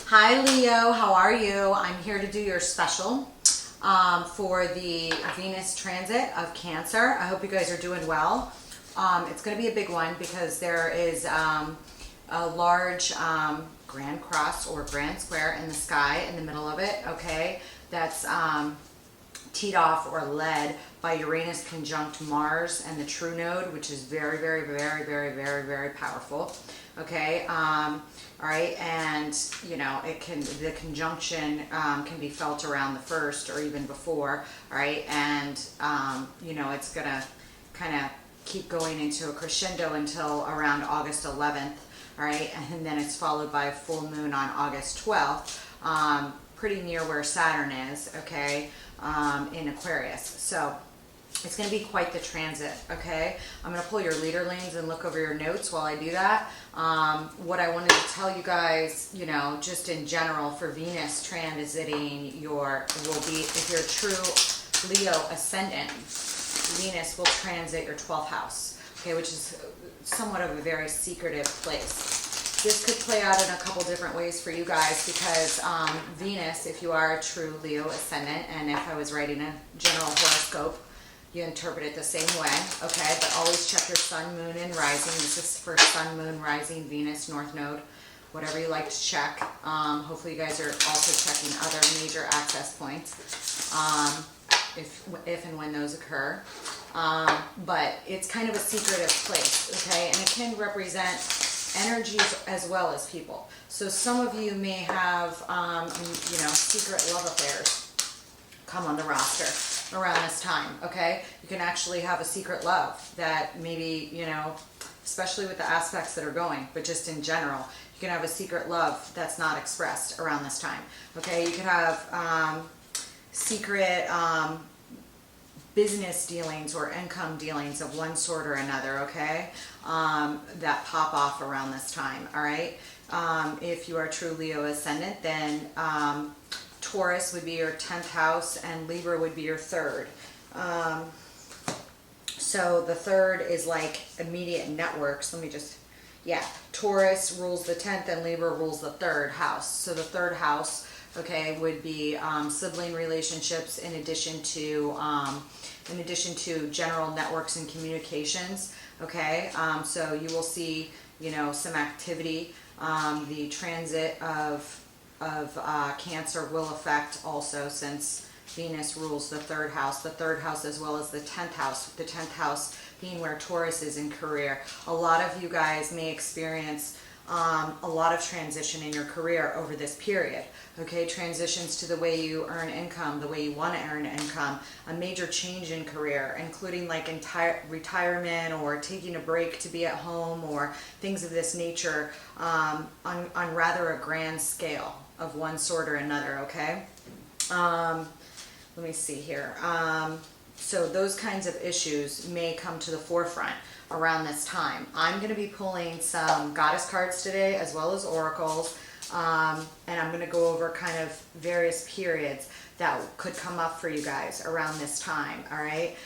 Hi Leo, how are you? I'm here to do your special for the Venus transit of Cancer. I hope you guys are doing well. It's going to be a big one because there is a large grand cross or grand square in the sky in the middle of it, okay? That's teed off or led by Uranus conjunct Mars and the true node, which is very, very, very, very, very, very powerful. Okay, all right, and you know, the conjunction can be felt around the 1st or even before, all right, and you know, it's gonna kind of keep going into a crescendo until around August 11th, all right, and then it's followed by a full moon on August 12th, pretty near where Saturn is, okay, in Aquarius. So it's going to be quite the transit, okay? I'm going to pull your leader lanes and look over your notes while I do that. What I wanted to tell you guys, you know, just in general for Venus transiting will be, if you're a true Leo ascendant, Venus will transit your 12th house, okay, which is somewhat of a very secretive place. This could play out in a couple different ways for you guys because Venus, if you are a true Leo ascendant, and if I was writing a general horoscope, you interpret it the same way, okay? But always check your sun, moon, and rising. This is for sun, moon, rising, Venus, north node, whatever you like to check. Hopefully you guys are also checking other major access points if and when those occur. But it's kind of a secretive place, okay? And it can represent energies as well as people. So some of you may have, you know, secret love affairs come on the roster around this time, okay? You can actually have a secret love that maybe, you know, especially with the aspects that are going, but just in general, you can have a secret love that's not expressed around this time, okay? You can have secret business dealings or income dealings of one sort or another, okay? That pop off around this time, all right? If you are a true Leo ascendant, then Taurus would be your 10th house and Libra would be your 3rd. So the 3rd is like immediate networks. Let me just, yeah, Taurus rules the 10th and Libra rules the 3rd house. So the 3rd house, okay, would be sibling relationships in addition to general networks and communications, okay? So you will see, you know, some activity. The transit of Cancer will affect also, since Venus rules the 3rd house, as well as the 10th house, the 10th house being where Taurus is in career. A lot of you guys may experience a lot of transition in your career over this period, okay? Transitions to the way you earn income, the way you want to earn income, a major change in career, including like entire retirement or taking a break to be at home or things of this nature on rather a grand scale of one sort or another, okay? Let me see here. So those kinds of issues may come to the forefront around this time. I'm going to be pulling some goddess cards today as well as oracles, and I'm going to go over kind of various periods that could come up for you guys around this time, all right?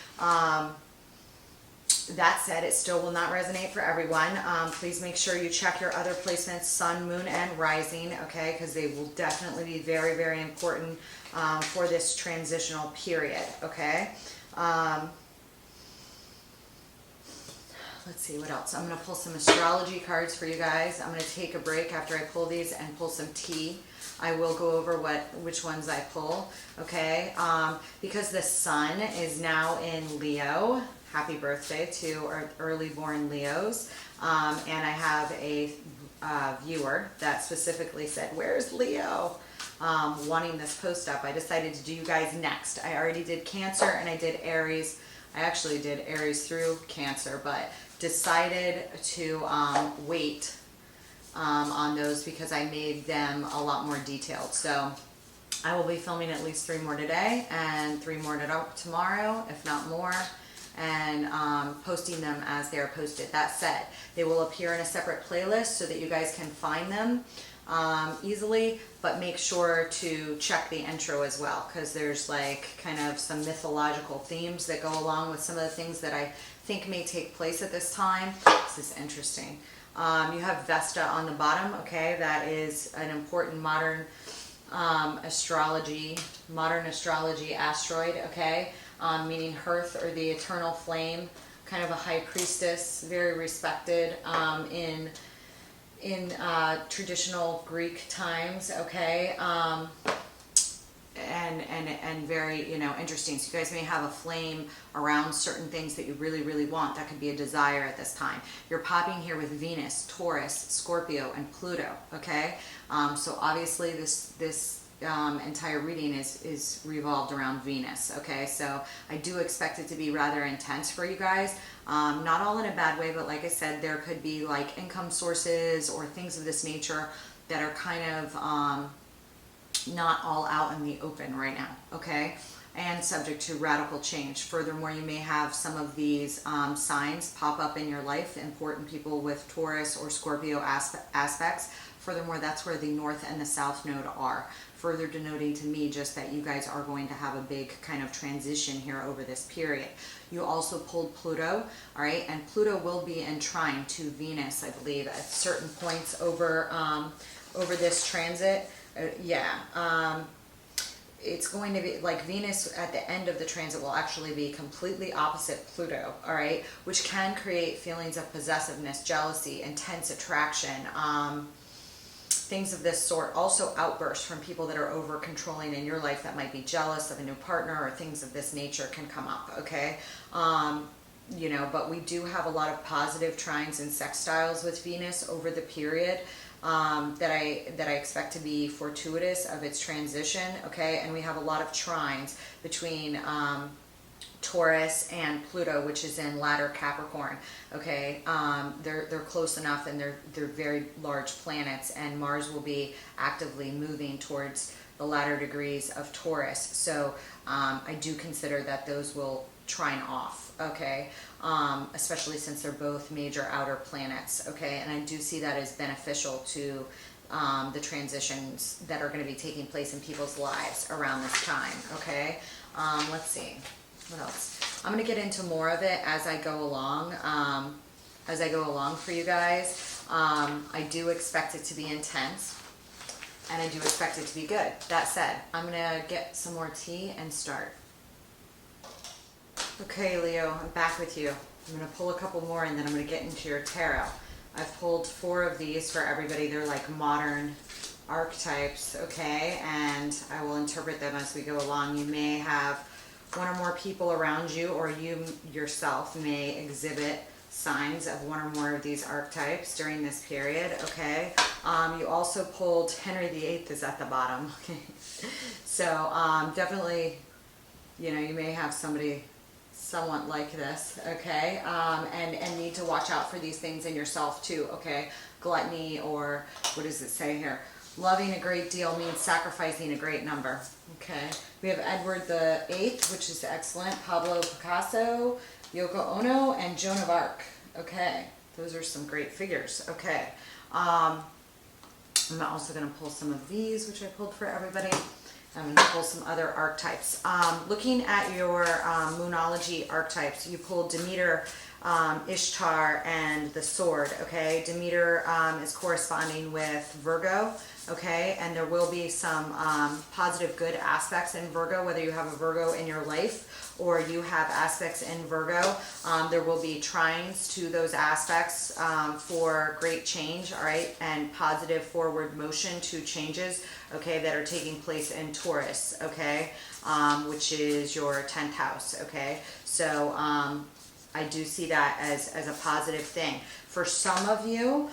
That said, it still will not resonate for everyone. Please make sure you check your other placements, sun, moon, and rising, okay? Because they will definitely be very, very important for this transitional period, okay? Let's see what else. I'm going to pull some astrology cards for you guys. I'm going to take a break after I pull these and pull some tea. I will go over which ones I pull, okay? Because the sun is now in Leo. Happy birthday to our early born Leos. And I have a viewer that specifically said, "Where's Leo?" Wanting this post up. I decided to do you guys next. I already did Cancer and I did Aries. I actually did Aries through Cancer, but decided to wait on those because I made them a lot more detailed. So I will be filming at least 3 more today and 3 more tomorrow, if not more, and posting them as they are posted. That said, they will appear in a separate playlist so that you guys can find them easily, but make sure to check the intro as well, because there's like kind of some mythological themes that go along with some of the things that I think may take place at this time. This is interesting. You have Vesta on the bottom, okay? That is an important modern astrology asteroid, okay? Meaning hearth or the eternal flame, kind of a high priestess, very respected in traditional Greek times, okay? And very, you know, interesting. So you guys may have a flame around certain things that you really, really want. That could be a desire at this time. You're popping here with Venus, Taurus, Scorpio, and Pluto, okay? So obviously this entire reading is revolved around Venus, okay? So I do expect it to be rather intense for you guys. Not all in a bad way, but like I said, there could be like income sources or things of this nature that are kind of not all out in the open right now, okay? And subject to radical change. Furthermore, you may have some of these signs pop up in your life, important people with Taurus or Scorpio aspects. Furthermore, that's where the North and the South Node are, further denoting to me just that you guys are going to have a big kind of transition here over this period. You also pulled Pluto, all right? And Pluto will be in trine to Venus, I believe, at certain points over this transit. It's going to be like Venus at the end of the transit will actually be completely opposite Pluto, all right, which can create feelings of possessiveness, jealousy, intense attraction, things of this sort. Also outbursts from people that are over controlling in your life that might be jealous of a new partner, or things of this nature can come up, okay? You know, but we do have a lot of positive trines and sextiles with Venus over the period. That I expect to be fortuitous of its transition, okay? And we have a lot of trines between Taurus and Pluto, which is in latter Capricorn, okay? They're close enough, and they're very large planets, and Mars will be actively moving towards the latter degrees of Taurus. So I do consider that those will trine off, okay? Especially since they're both major outer planets, okay? And I do see that as beneficial to the transitions that are going to be taking place in people's lives around this time, okay? Let's see, what else? I'm going to get into more of it as I go along, for you guys. I do expect it to be intense, and I do expect it to be good. That said, I'm going to get some more tea and start. Okay, Leo, I'm back with you. I'm going to pull a couple more, and then I'm going to get into your tarot. I've pulled 4 of these for everybody. They're like modern archetypes, okay? And I will interpret them as we go along. You may have one or more people around you, or you yourself may exhibit signs of one or more of these archetypes during this period, okay? You also pulled Henry VIII is at the bottom, okay? So definitely, you know, you may have somebody somewhat like this, okay? And need to watch out for these things in yourself too, okay? Gluttony, or what does it say here? Loving a great deal means sacrificing a great number, okay? We have Edward VIII, which is excellent. Pablo Picasso, Yoko Ono, and Joan of Arc, okay? Those are some great figures, okay? I'm also going to pull some of these, which I pulled for everybody. I'm going to pull some other archetypes. Looking at your Moonology archetypes, you pulled Demeter, Ishtar, and the Sword, okay? Demeter is corresponding with Virgo, okay? And there will be some positive good aspects in Virgo, whether you have a Virgo in your life or you have aspects in Virgo. There will be trines to those aspects for great change, all right? And positive forward motion to changes, okay, that are taking place in Taurus, okay, which is your 10th house, okay? So I do see that as a positive thing. For some of you,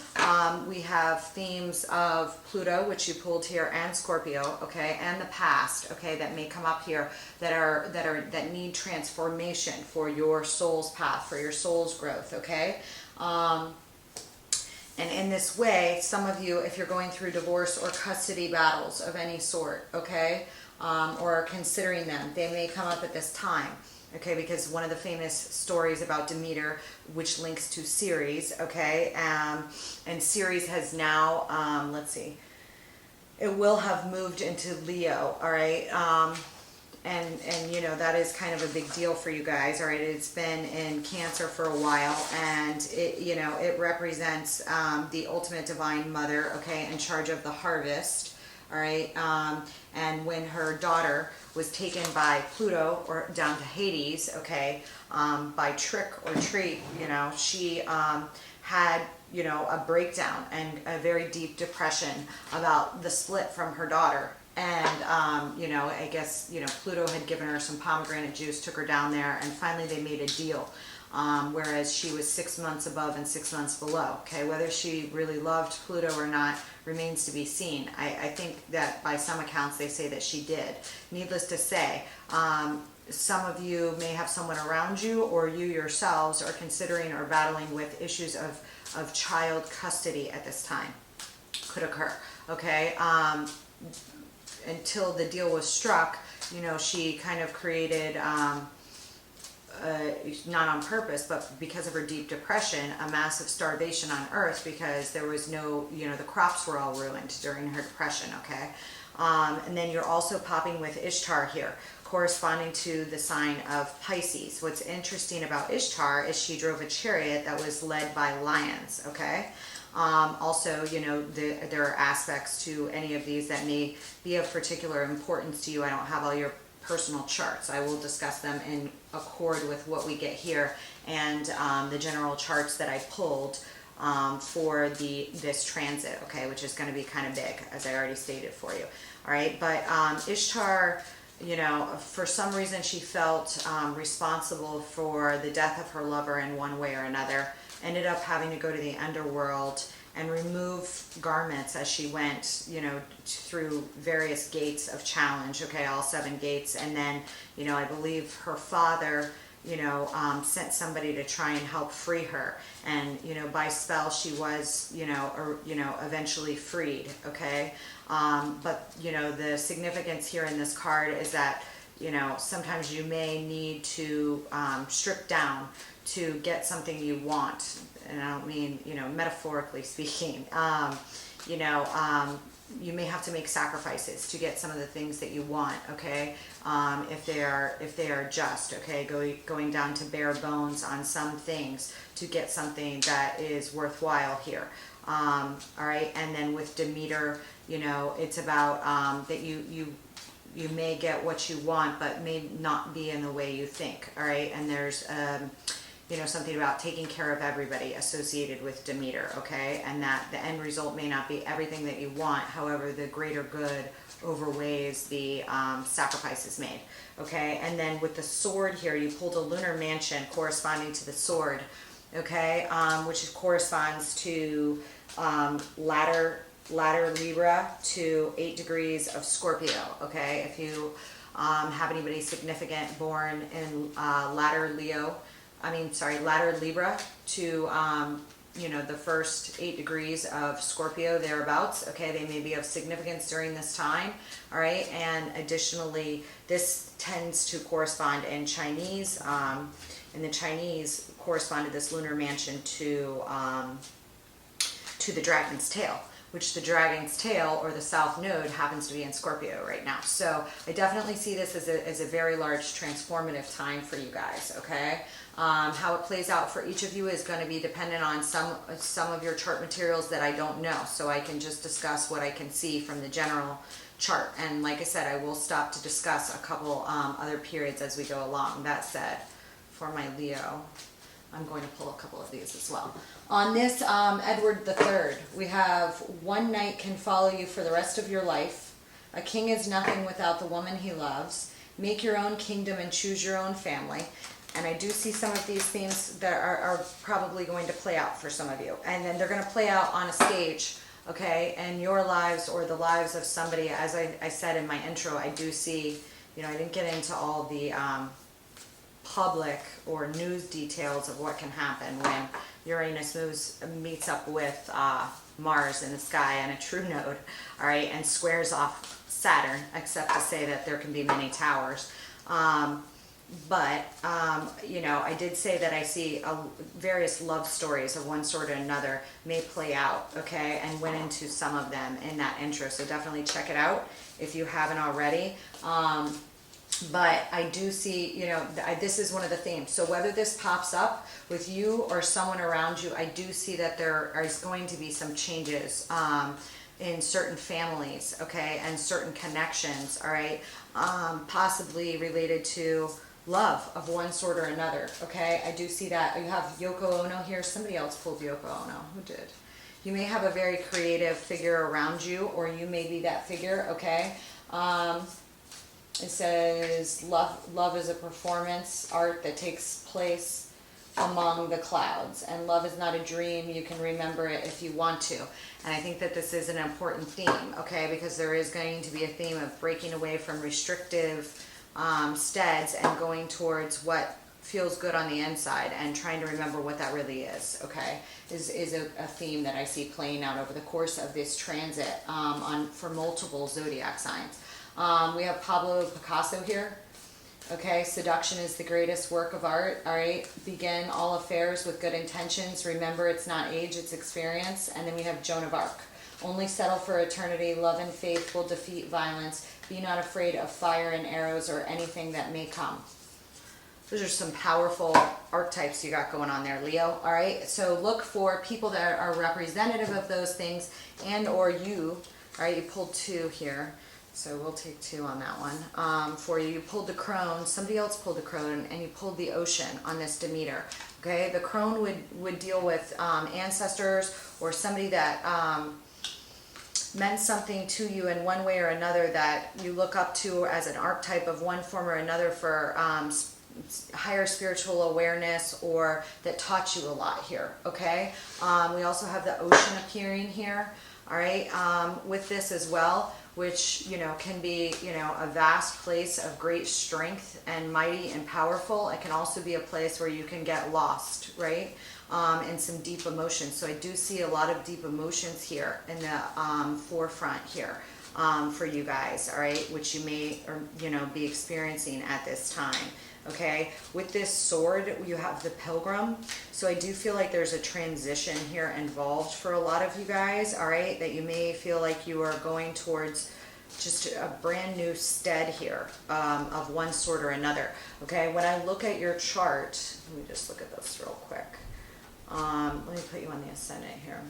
we have themes of Pluto, which you pulled here, and Scorpio, okay, and the past, okay, that may come up here that need transformation for your soul's path, for your soul's growth, okay? And in this way, some of you, if you're going through divorce or custody battles of any sort, okay, or are considering them, they may come up at this time, okay, because one of the famous stories about Demeter, which links to Ceres, okay, and Ceres has now, let's see, it will have moved into Leo, all right, and you know, that is kind of a big deal for you guys. All right, it's been in Cancer for a while, and it, you know, it represents the ultimate divine mother, okay, in charge of the harvest. All right, and when her daughter was taken by Pluto or down to Hades, okay, by trick or treat, you know, she had, you know, a breakdown and a very deep depression about the split from her daughter. And, you know, I guess, you know, Pluto had given her some pomegranate juice, took her down there, and finally they made a deal. Whereas she was 6 months above and 6 months below. Okay, whether she really loved Pluto or not remains to be seen. I think that by some accounts they say that she did. Needless to say, some of you may have someone around you, or you yourselves are considering or battling with issues of child custody at this time. Could occur. Okay. Until the deal was struck, you know, she kind of created, not on purpose, but because of her deep depression, a massive starvation on Earth, because there was no, you know, the crops were all ruined during her depression, okay? And then you're also popping with Ishtar here, corresponding to the sign of Pisces. What's interesting about Ishtar is she drove a chariot that was led by lions, okay? Also, you know, there are aspects to any of these that may be of particular importance to you. I don't have all your personal charts. I will discuss them in accord with what we get here, and the general charts that I pulled for this transit, okay, which is going to be kind of big, as I already stated for you. All right, but Ishtar, you know, for some reason she felt responsible for the death of her lover in one way or another. Ended up having to go to the underworld and remove garments as she went, you know, through various gates of challenge, okay, all 7 gates. And then, you know, I believe her father, you know, sent somebody to try and help free her. And, you know, by spell she was, you know, eventually freed, okay? But, you know, the significance here in this card is that, you know, sometimes you may need to strip down to get something you want. And I don't mean, you know, metaphorically speaking. You know, you may have to make sacrifices to get some of the things that you want, okay? If they are just, okay, going down to bare bones on some things to get something that is worthwhile here. All right, and then with Demeter, you know, it's about that you may get what you want, but may not be in the way you think. All right, and there's you know, something about taking care of everybody associated with Demeter, okay? And that the end result may not be everything that you want. However, the greater good overweighs the sacrifices made, okay? And then with the sword here, you pulled a lunar mansion corresponding to the sword, okay? Which corresponds to ladder Libra to 8 degrees of Scorpio, okay? If you have anybody significant born in ladder Libra to, you know, the first 8 degrees of Scorpio, thereabouts, okay, they may be of significance during this time, all right, and additionally, this tends to correspond in Chinese, in the Chinese corresponded this lunar mansion to the dragon's tail, which the dragon's tail, or the south node, happens to be in Scorpio right now. So I definitely see this as a very large transformative time for you guys, okay? How it plays out for each of you is going to be dependent on some of your chart materials that I don't know. So I can just discuss what I can see from the general chart. And like I said, I will stop to discuss a couple other periods as we go along. That said, for my Leo, I'm going to pull a couple of these as well. On this Edward III, we have one knight can follow you for the rest of your life. A king is nothing without the woman he loves. Make your own kingdom and choose your own family. And I do see some of these themes that are probably going to play out for some of you. And then they're going to play out on a stage, okay, in your lives or the lives of somebody. As I said in my intro, I do see, you know, I didn't get into all the public or news details of what can happen when Uranus meets up with Mars in the sky on a true node, all right, and squares off Saturn, except to say that there can be many towers. But, you know, I did say that I see various love stories of one sort or another may play out, okay, and went into some of them in that intro. So definitely check it out if you haven't already. But I do see, you know, this is one of the themes. So whether this pops up with you or someone around you, I do see that there is going to be some changes in certain families, okay, and certain connections, all right, possibly related to love of one sort or another, okay. I do see that. You have Yoko Ono here. Somebody else pulled Yoko Ono. Who did? You may have a very creative figure around you, or you may be that figure, okay. It says love is a performance art that takes place among the clouds, and love is not a dream. You can remember it if you want to. And I think that this is an important theme, okay, because there is going to be a theme of breaking away from restrictive steads and going towards what feels good on the inside, and trying to remember what that really is, okay, is a theme that I see playing out over the course of this transit for multiple zodiac signs. We have Pablo Picasso here. Okay, seduction is the greatest work of art. All right, begin all affairs with good intentions. Remember, it's not age, it's experience. And then we have Joan of Arc. Only settle for eternity. Love and faith will defeat violence. Be not afraid of fire and arrows or anything that may come. Those are some powerful archetypes you got going on there, Leo. All right, so look for people that are representative of those things, and or you. All right, you pulled two here. So we'll take two on that one. For you, you pulled the crone, somebody else pulled the crone, and you pulled the ocean on this Demeter. Okay, the crone would deal with ancestors or somebody that meant something to you in one way or another that you look up to as an archetype of one form or another for higher spiritual awareness, or that taught you a lot here, okay? We also have the ocean appearing here, all right, with this as well, which, you know, can be, you know, a vast place of great strength and mighty and powerful. It can also be a place where you can get lost, right? And some deep emotions. So I do see a lot of deep emotions here in the forefront here for you guys, all right, which you may, or, you know, be experiencing at this time. Okay, with this sword, you have the Pilgrim. So I do feel like there's a transition here involved for a lot of you guys, all right, that you may feel like you are going towards just a brand new stead here of one sort or another. Okay, when I look at your chart, let me just look at this real quick. Let me put you on the ascendant here.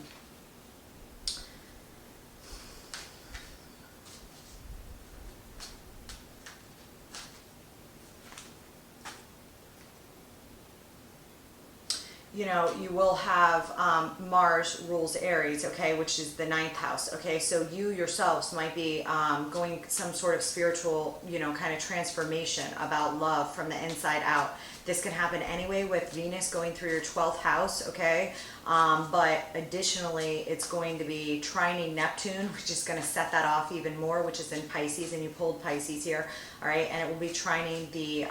You know, you will have Mars rules Aries, okay, which is the 9th house, okay, so you yourselves might be going some sort of spiritual, you know, kind of transformation about love from the inside out. This can happen anyway with Venus going through your 12th house, okay, but additionally, it's going to be trining Neptune, which is going to set that off even more, which is in Pisces, and you pulled Pisces here, all right, and it will be trining the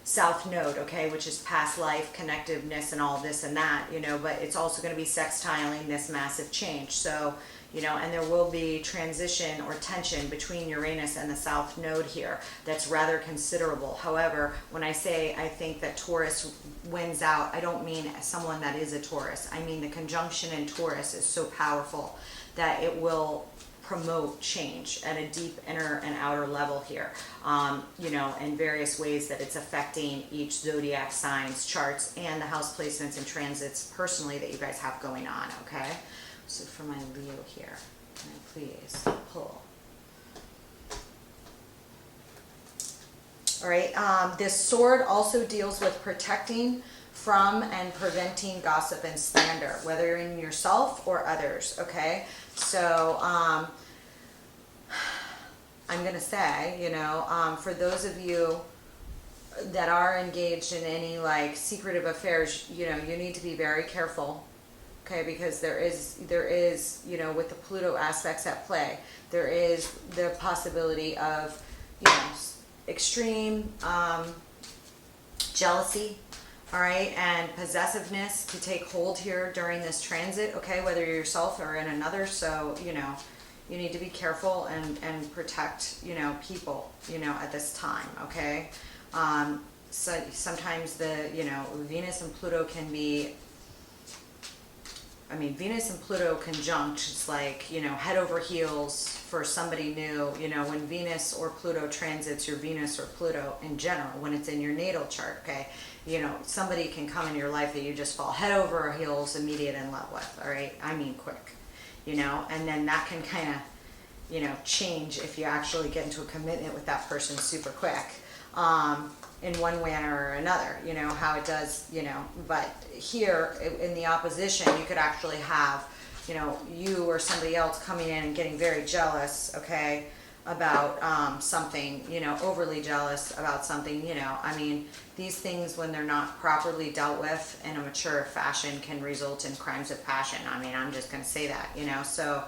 South Node, okay, which is past life, connectiveness, and all this and that, you know, but it's also going to be sextiling this massive change. So, you know, and there will be transition or tension between Uranus and the South Node here that's rather considerable. However, when I say I think that Taurus wins out, I don't mean someone that is a Taurus. I mean the conjunction in Taurus is so powerful that it will promote change at a deep inner and outer level here, you know, in various ways that it's affecting each zodiac sign's charts and the house placements and transits personally that you guys have going on, okay? So for my Leo here, can I please pull? All right, this sword also deals with protecting from and preventing gossip and slander, whether in yourself or others, okay? So I'm going to say, you know, for those of you that are engaged in any like secretive affairs, you know, you need to be very careful, okay? Because there is, you know, with the Pluto aspects at play, there is the possibility of, you know, extreme jealousy, all right, and possessiveness to take hold here during this transit, okay, whether you're yourself or in another. So, you know, you need to be careful and protect, you know, people, you know, at this time, okay? So sometimes the, you know, Venus and Pluto can be I mean, Venus and Pluto conjunct is like, you know, head over heels for somebody new. You know, when Venus or Pluto transits your Venus or Pluto in general, when it's in your natal chart, okay, you know, somebody can come in your life that you just fall head over heels immediate in love with, all right? I mean, quick, you know, and then that can kind of, you know, change if you actually get into a commitment with that person super quick. In one way or another, you know, how it does, you know, but here in the opposition, you could actually have, you know, you or somebody else coming in and getting very jealous, okay, about something, you know, overly jealous about something, you know, I mean, these things when they're not properly dealt with in a mature fashion can result in crimes of passion. I mean, I'm just going to say that, you know, so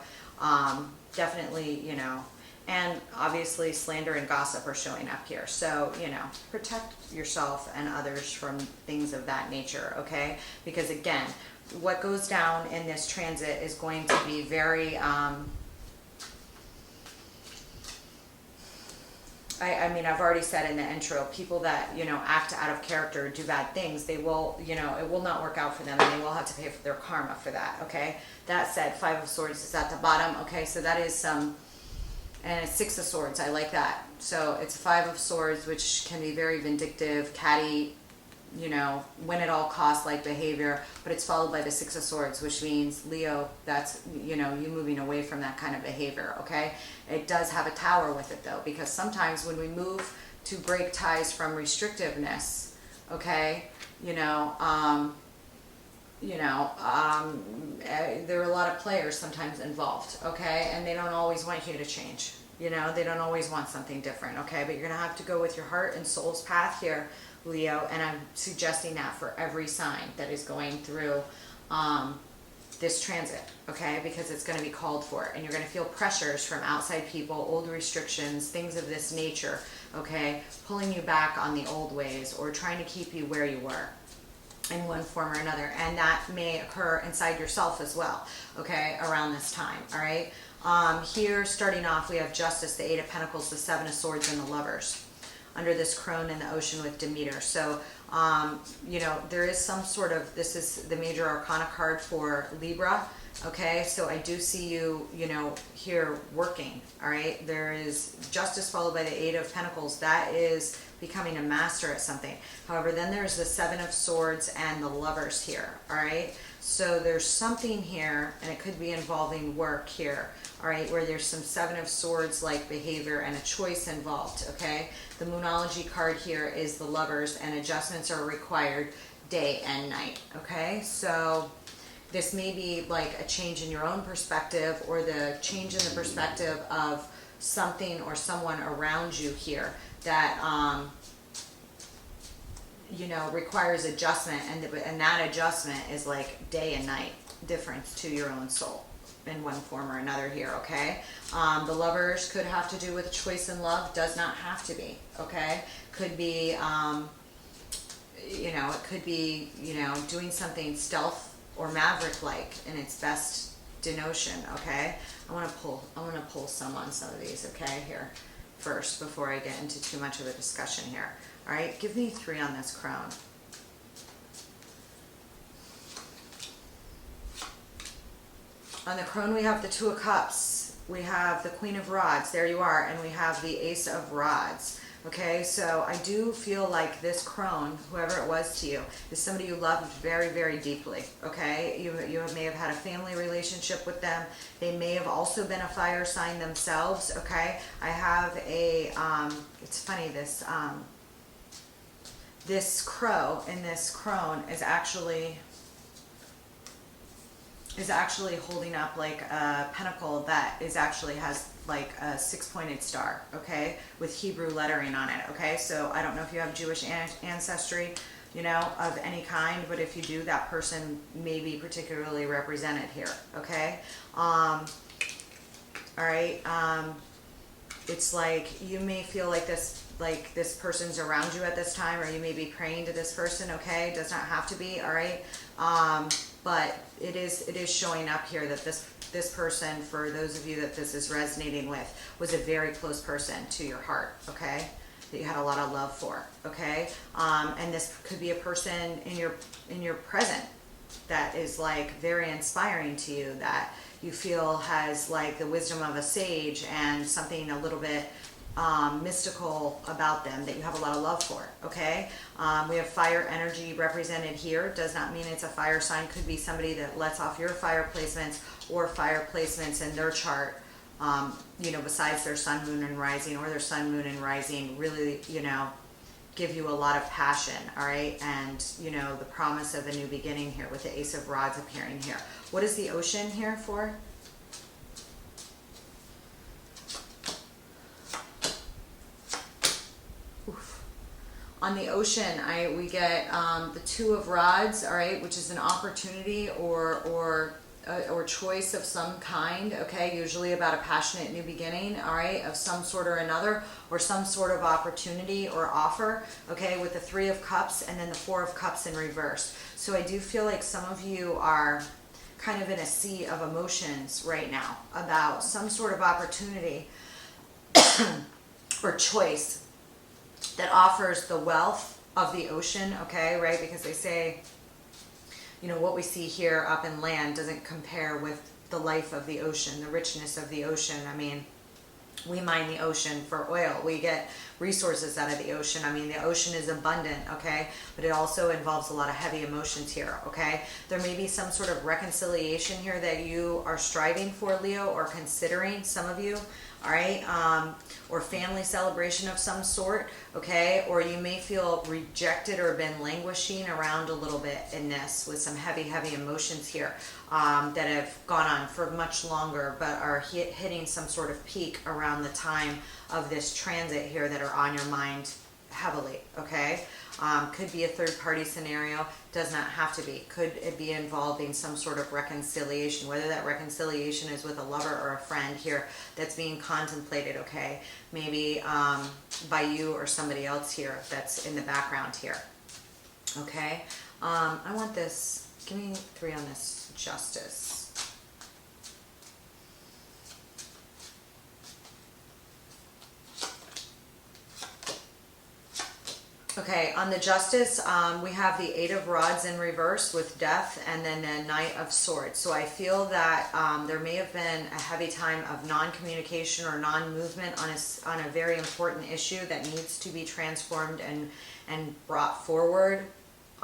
definitely, you know, and obviously slander and gossip are showing up here. So, you know, protect yourself and others from things of that nature, okay? Because again, what goes down in this transit is going to be very, I mean, I've already said in the intro, people that, you know, act out of character, do bad things, they will, you know, it will not work out for them and they will have to pay for their karma for that, okay? That said, Five of Swords is at the bottom, okay? So that is some... And it's Six of Swords, I like that. So it's Five of Swords, which can be very vindictive, catty, you know, win at all costs like behavior, but it's followed by the Six of Swords, which means, Leo, that's, you know, you moving away from that kind of behavior, okay? It does have a tower with it though, because sometimes when we move to break ties from restrictiveness, okay, there are a lot of players sometimes involved, okay? And they don't always want you to change, you know? They don't always want something different, okay? But you're gonna have to go with your heart and soul's path here, Leo, and I'm suggesting that for every sign that is going through this transit, okay? Because it's gonna be called for, and you're gonna feel pressures from outside people, old restrictions, things of this nature, okay? Pulling you back on the old ways or trying to keep you where you were in one form or another, and that may occur inside yourself as well, okay, around this time, all right? Here, starting off, we have Justice, the Eight of Pentacles, the Seven of Swords, and the Lovers, under this crone in the ocean with Demeter. So, you know, there is some sort of, this is the major arcana card for Libra, okay? So I do see you, you know, here working, all right? There is Justice followed by the Eight of Pentacles. That is becoming a master at something. However, then there's the Seven of Swords and the Lovers here, all right? So there's something here, and it could be involving work here, all right, where there's some Seven of Swords like behavior and a choice involved, okay? The Moonology card here is the Lovers, and adjustments are required day and night, okay? So this may be like a change in your own perspective, or the change in the perspective of something or someone around you here that you know, requires adjustment, and that adjustment is like day and night difference to your own soul in one form or another here, okay? The Lovers could have to do with choice in love, does not have to be, okay? Could be, you know, it could be, you know, doing something stealth or maverick-like in its best denotion, okay? I want to pull some on some of these, okay, here first before I get into too much of a discussion here. All right, give me 3 on this crone. On the crone, we have the Two of Cups. We have the Queen of Rods. There you are. And we have the Ace of Rods. Okay, so I do feel like this crone, whoever it was to you, is somebody you loved very, very deeply, okay? You may have had a family relationship with them. They may have also been a fire sign themselves, okay? I have a, it's funny, this crow in this crone is actually holding up like a pentacle that is actually has like a 6-pointed star, okay, with Hebrew lettering on it, okay? So I don't know if you have Jewish ancestry, you know, of any kind, but if you do, that person may be particularly represented here, okay? All right, it's like you may feel like this person's around you at this time, or you may be praying to this person, okay? It does not have to be, all right? But it is showing up here that this person, for those of you that this is resonating with, was a very close person to your heart, okay? That you had a lot of love for, okay? And this could be a person in your present, that is like very inspiring to you, that you feel has like the wisdom of a sage and something a little bit mystical about them that you have a lot of love for, okay? We have fire energy represented here. Does not mean it's a fire sign. Could be somebody that lets off your fire placements or fire placements in their chart, you know, besides their sun, moon, and rising, or their sun, moon, and rising really, you know, give you a lot of passion, all right? And, you know, the promise of a new beginning here with the Ace of Rods appearing here. What is the ocean here for? On the ocean, we get the Two of Rods, all right, which is an opportunity or choice of some kind, okay, usually about a passionate new beginning, all right, of some sort or another, or some sort of opportunity or offer, okay, with the Three of Cups and then the Four of Cups in reverse. So I do feel like some of you are kind of in a sea of emotions right now about some sort of opportunity or choice that offers the wealth of the ocean, okay, right? Because they say, you know, what we see here up in land doesn't compare with the life of the ocean, the richness of the ocean. I mean, we mine the ocean for oil. We get resources out of the ocean. I mean, the ocean is abundant, okay? But it also involves a lot of heavy emotions here, okay? There may be some sort of reconciliation here that you are striving for, Leo, or considering, some of you, all right? Or family celebration of some sort, okay? Or you may feel rejected or been languishing around a little bit in this with some heavy, heavy emotions here that have gone on for much longer, but are hitting some sort of peak around the time of this transit here that are on your mind heavily, okay? Could be a third-party scenario, does not have to be. Could it be involving some sort of reconciliation, whether that reconciliation is with a lover or a friend here that's being contemplated, okay? Maybe by you or somebody else here that's in the background here, okay? I want this, give me 3 on this Justice. Okay, on the Justice, we have the Eight of Rods in reverse with Death, and then the Knight of Swords. So I feel that there may have been a heavy time of non-communication or non-movement on a very important issue that needs to be transformed and brought forward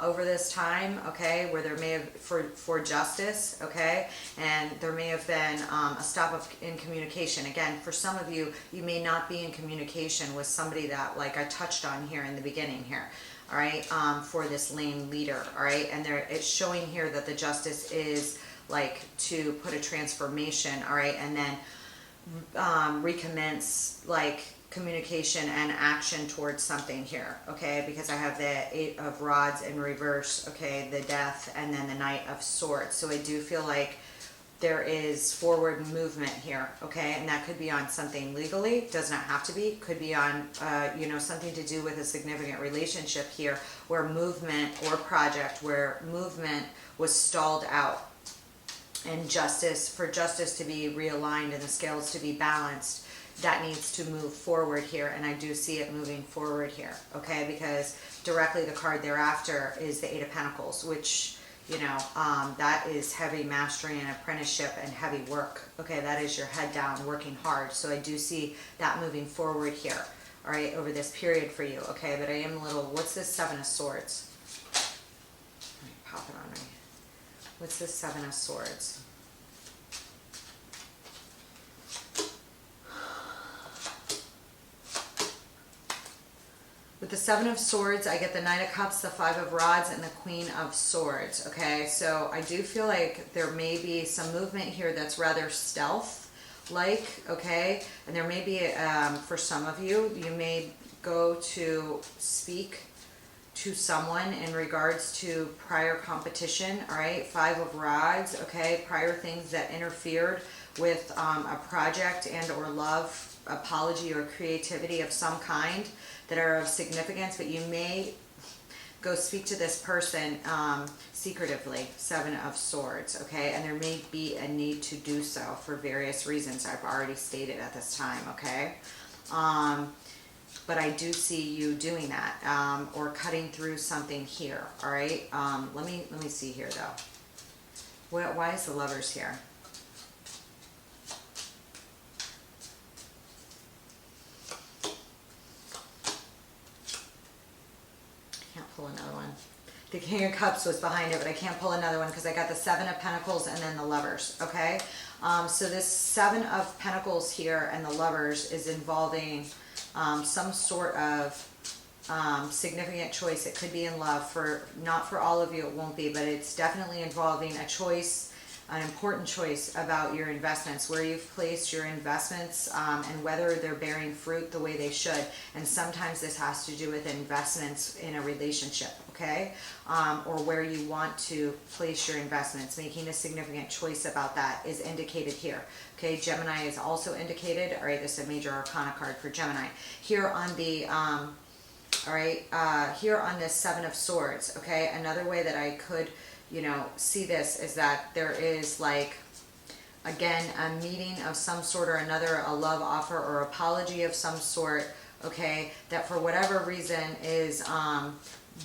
over this time, okay, where there may have, for justice, okay, and there may have been a stop in communication. Again, for some of you, you may not be in communication with somebody that, like I touched on here in the beginning here, all right, for this lane leader, all right, and it's showing here that the justice is like to put a transformation, all right, and then recommence like communication and action towards something here, okay, because I have the Eight of Rods in reverse, okay, the Death, and then the Knight of Swords. So I do feel like there is forward movement here, okay, and that could be on something legally, does not have to be, could be on, you know, something to do with a significant relationship here, where movement or project, where movement was stalled out, and for justice to be realigned and the scales to be balanced, that needs to move forward here, and I do see it moving forward here, okay, because directly the card thereafter is the Eight of Pentacles, which, you know, that is heavy mastery and apprenticeship and heavy work, okay, that is your head down, working hard, so I do see that moving forward here, all right, over this period for you, okay, but I am a little, what's this Seven of Swords? Let me pop it on me. What's this Seven of Swords? With the Seven of Swords, I get the Knight of Cups, the Five of Rods, and the Queen of Swords, okay? So I do feel like there may be some movement here that's rather stealth-like, okay? And there may be, for some of you, you may go to speak to someone in regards to prior competition, all right? Five of Rods, okay? Prior things that interfered with a project and or love, apology, or creativity of some kind that are of significance, but you may go speak to this person secretively, Seven of Swords, okay? And there may be a need to do so for various reasons I've already stated at this time, okay? But I do see you doing that, or cutting through something here, all right? Let me see here, though. Why is the Lovers here? Can't pull another one. The King of Cups was behind it, but I can't pull another one because I got the Seven of Pentacles and then the Lovers, okay? So this Seven of Pentacles here and the Lovers is involving some sort of significant choice. It could be in love. Not for all of you, it won't be, but it's definitely involving a choice, an important choice about your investments, where you've placed your investments, and whether they're bearing fruit the way they should. And sometimes this has to do with investments in a relationship, okay? Or where you want to place your investments. Making a significant choice about that is indicated here. Okay, Gemini is also indicated. All right, this is a major arcana card for Gemini. Here on the, here on this Seven of Swords, okay, another way that I could, see this is that there is like, again, a meeting of some sort or another, a love offer or apology of some sort, okay, that for whatever reason is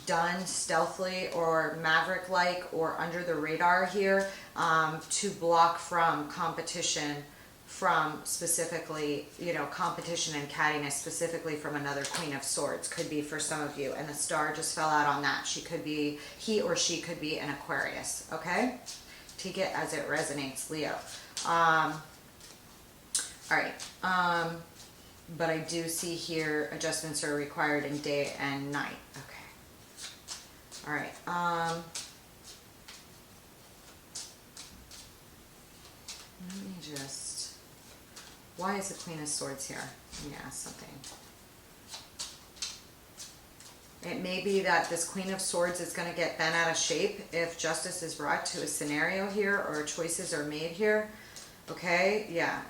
done stealthily or maverick-like or under the radar here, to block from competition, from specifically, competition and cattiness, specifically from another Queen of Swords, could be for some of you. And the star just fell out on that. He or she could be an Aquarius, okay? Take it as it resonates, Leo. All right. But I do see here adjustments are required in day and night. Okay. All right. Let me just... Why is the Queen of Swords here? Let me ask something. It may be that this Queen of Swords is going to get bent out of shape if justice is brought to a scenario here or choices are made here. Okay, yeah.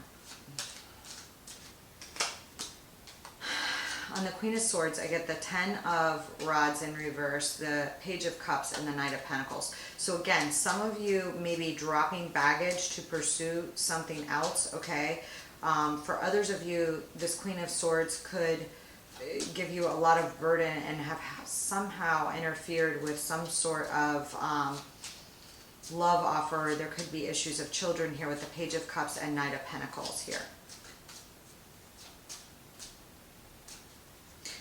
On the Queen of Swords, I get the Ten of Rods in reverse, the Page of Cups, and the Knight of Pentacles. So again, some of you may be dropping baggage to pursue something else, okay? For others of you, this Queen of Swords could give you a lot of burden and have somehow interfered with some sort of love offer. There could be issues of children here with the Page of Cups and Knight of Pentacles here.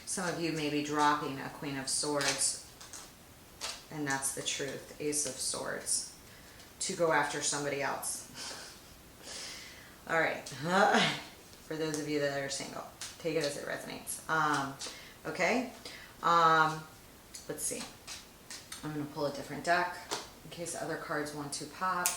Some of you may be dropping a Queen of Swords, and that's the truth, Ace of Swords, to go after somebody else. All right, for those of you that are single, take it as it resonates. Okay, let's see. I'm going to pull a different deck in case other cards want to pop.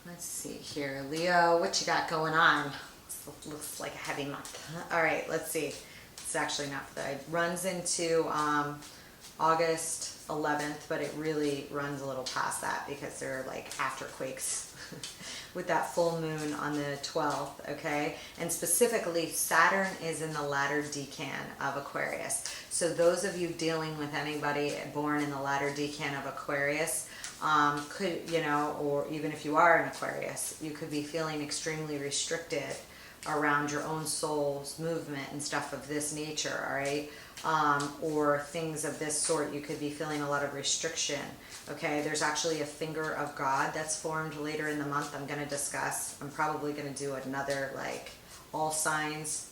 Let's see here. Leo, what you got going on? This looks like a heavy month. All right, let's see. It's actually not that. It runs into August 11th, but it really runs a little past that because they're like afterquakes with that full moon on the 12th, okay? And specifically, Saturn is in the latter decan of Aquarius. So those of you dealing with anybody born in the latter decan of Aquarius, could, or even if you are an Aquarius, you could be feeling extremely restricted around your own soul's movement and stuff of this nature, all right? Or things of this sort. You could be feeling a lot of restriction, okay? There's actually a finger of God that's formed later in the month. I'm going to discuss. I'm probably going to do another like all signs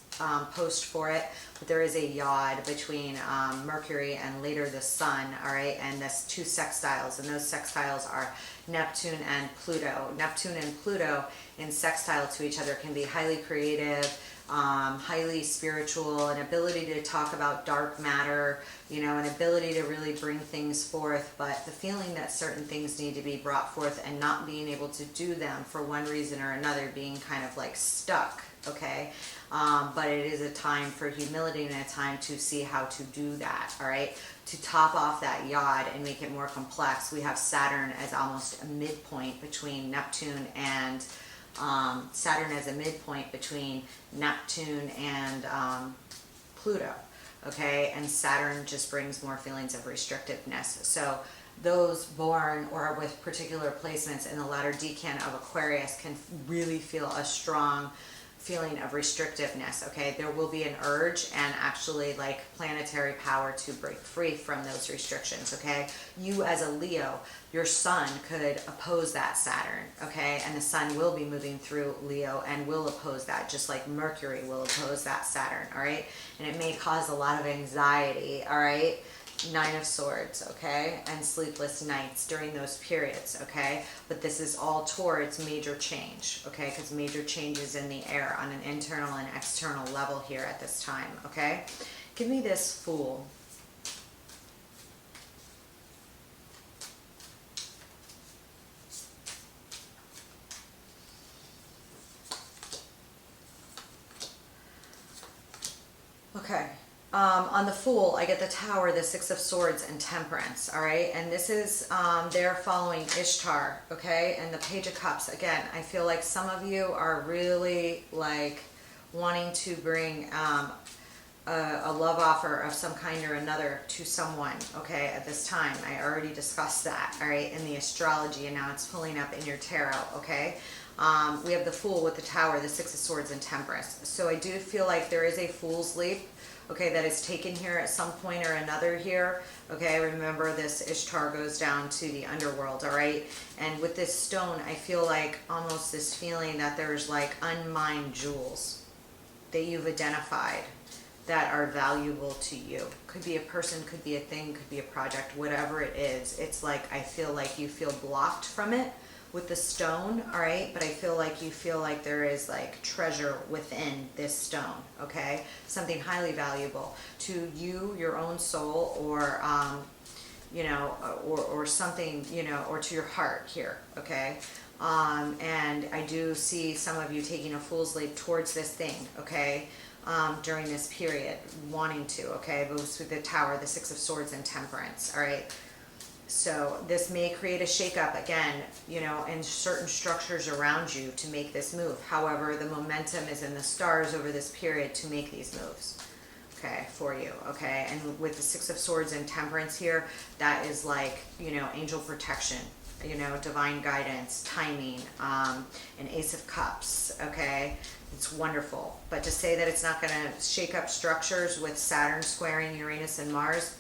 post for it, but there is a yod between Mercury and later the Sun, all right? And there's two sextiles, and those sextiles are Neptune and Pluto. Neptune and Pluto in sextile to each other can be highly creative, highly spiritual, an ability to talk about dark matter, an ability to really bring things forth, but the feeling that certain things need to be brought forth and not being able to do them for one reason or another, being kind of like stuck, okay? But it is a time for humility and a time to see how to do that, all right? To top off that yod and make it more complex, we have Saturn as almost a midpoint between Neptune and Saturn as a midpoint between Neptune and Pluto, okay? And Saturn just brings more feelings of restrictiveness. So those born or with particular placements in the latter decan of Aquarius can really feel a strong feeling of restrictiveness, okay? There will be an urge and actually like planetary power to break free from those restrictions, okay? You as a Leo, your sun could oppose that Saturn, okay? And the sun will be moving through Leo and will oppose that, just like Mercury will oppose that Saturn, all right? And it may cause a lot of anxiety, all right? Nine of Swords, okay, and sleepless nights during those periods, okay, but this is all towards major change, okay, because major change is in the air on an internal and external level here at this time, okay. Give me this Fool. Okay. On the Fool, I get the Tower, the Six of Swords, and Temperance, all right? And this is, they're following Ishtar, okay? And the Page of Cups, again, I feel like some of you are really, like, wanting to bring a love offer of some kind or another to someone, okay, at this time. I already discussed that, all right, in the astrology, and now it's pulling up in your tarot, okay? We have the Fool with the Tower, the Six of Swords, and Temperance. So I do feel like there is a Fool's Leap, okay, that is taken here at some point or another here, okay? Remember, this Ishtar goes down to the underworld, all right? And with this stone, I feel like almost this feeling that there's like unmined jewels that you've identified that are valuable to you. Could be a person, could be a thing, could be a project, whatever it is. It's like, I feel like you feel blocked from it with the stone, all right? But I feel like there is like treasure within this stone, okay? Something highly valuable to you, your own soul, or, you know, or something, you know, or to your heart here, okay? And I do see some of you taking a Fool's Leap towards this thing, okay? During this period, wanting to, okay? Both with the Tower, the Six of Swords, and Temperance, all right? So this may create a shakeup again, you know, in certain structures around you to make this move. However, the momentum is in the stars over this period to make these moves, okay, for you, okay? And with the Six of Swords and Temperance here, that is like, you know, angel protection, you know, divine guidance, timing, an Ace of Cups, okay? It's wonderful. But to say that it's not going to shake up structures with Saturn squaring Uranus and Mars,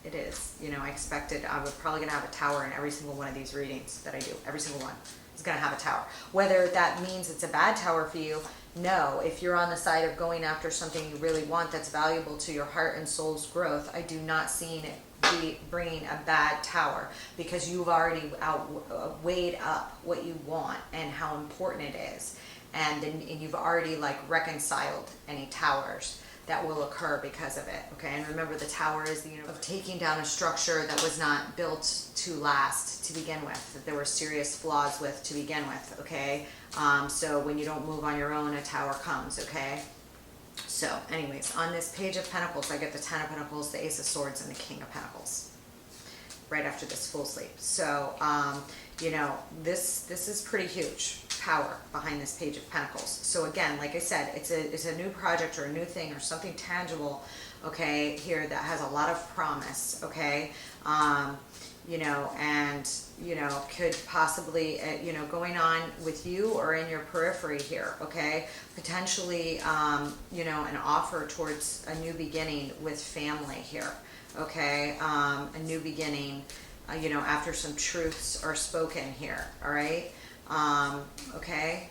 it is. You know, I expected, I was probably going to have a tower in every single one of these readings that I do. Every single one is going to have a tower. Whether that means it's a bad tower for you, no. If you're on the side of going after something you really want that's valuable to your heart and soul's growth, I do not see it be bringing a bad tower, because you've already weighed up what you want and how important it is. And you've already like reconciled any towers that will occur because of it, okay? And remember, the Tower is the unit of taking down a structure that was not built to last to begin with, that there were serious flaws with to begin with, okay? So when you don't move on your own, a tower comes, okay? So anyways, on this Page of Pentacles, I get the Ten of Pentacles, the Ace of Swords, and the King of Pentacles right after this Fool's Leap. So, you know, this is pretty huge power behind this Page of Pentacles. So again, like I said, it's a new project or a new thing or something tangible, okay, here that has a lot of promise, okay, you know, and, you know, could possibly, you know, going on with you or in your periphery here, okay, potentially, you know, an offer towards a new beginning with family here, okay, a new beginning, you know, after some truths are spoken here, all right, okay,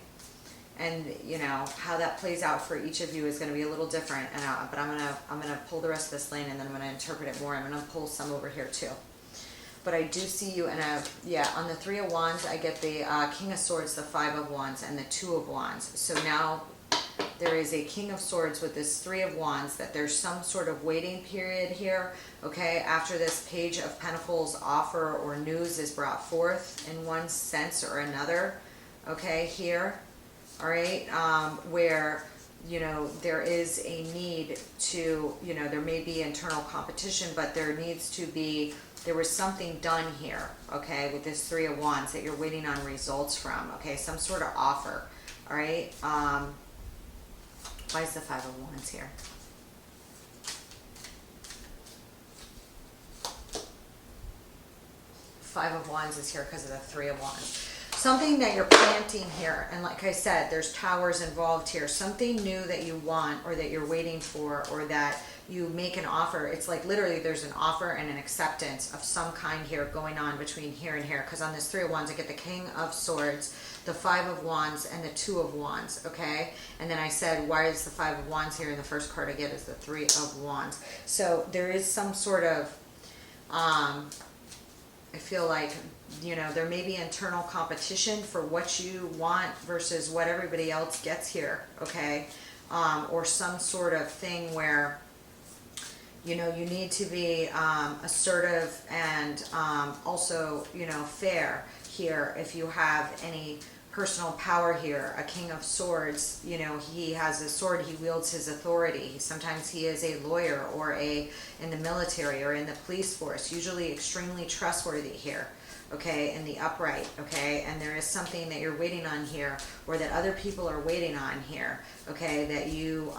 and you know how that plays out for each of you is going to be a little different, and but I'm gonna pull the rest of this lane, and then I'm gonna interpret it more. I'm gonna pull some over here too. But I do see you in a, yeah, on the Three of Wands, I get the King of Swords, the Five of Wands, and the Two of Wands. So now there is a King of Swords with this Three of Wands, that there's some sort of waiting period here, okay, after this Page of Pentacles offer or news is brought forth in one sense or another, okay, here, all right, where, you know, there is a need to, you know, there may be internal competition, but there needs to be, there was something done here, okay, with this Three of Wands that you're waiting on results from, okay, some sort of offer, all right. Why is the Five of Wands here? Five of Wands is here because of the Three of Wands. something that you're planting here. And like I said, there's towers involved here. Something new that you want or that you're waiting for, or that you make an offer. It's like literally there's an offer and an acceptance of some kind here going on between here and here. Because on this 3 of Wands, I get the King of Swords, the 5 of Wands, and the 2 of Wands, okay? And then I said, why is the 5 of Wands here? And the first card I get is the 3 of Wands. So there is some sort of, I feel like, you know, there may be internal competition for what you want versus what everybody else gets here, okay? Or some sort of thing where, you know, you need to be assertive and also, you know, fair here. If you have any personal power here, a King of Swords, you know, he has a sword, he wields his authority. Sometimes he is a lawyer or in the military or in the police force, usually extremely trustworthy here, okay, in the upright, okay? And there is something that you're waiting on here, or that other people are waiting on here, okay, that you,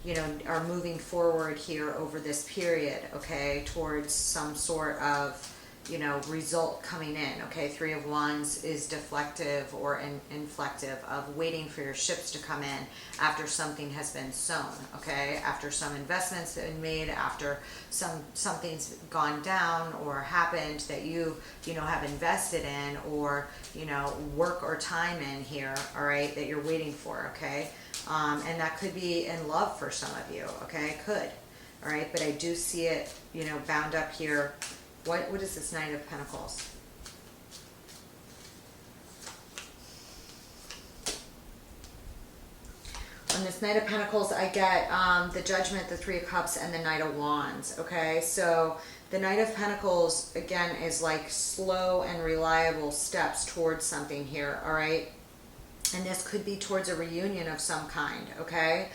you know, are moving forward here over this period, okay, towards some sort of, you know, result coming in, okay? 3 of Wands is deflective or inflective of waiting for your ships to come in after something has been sown, okay? After some investments have been made, after something's gone down or happened that you know, have invested in, or, you know, work or time in here, all right, that you're waiting for, okay? And that could be in love for some of you, okay? Could, all right? But I do see it, you know, bound up here. What is this Knight of Pentacles? On this Knight of Pentacles, I get the Judgment, the 3 of Cups, and the Knight of Wands, okay? So the Knight of Pentacles, again, is like slow and reliable steps towards something here, all right? And this could be towards a reunion of some kind, okay?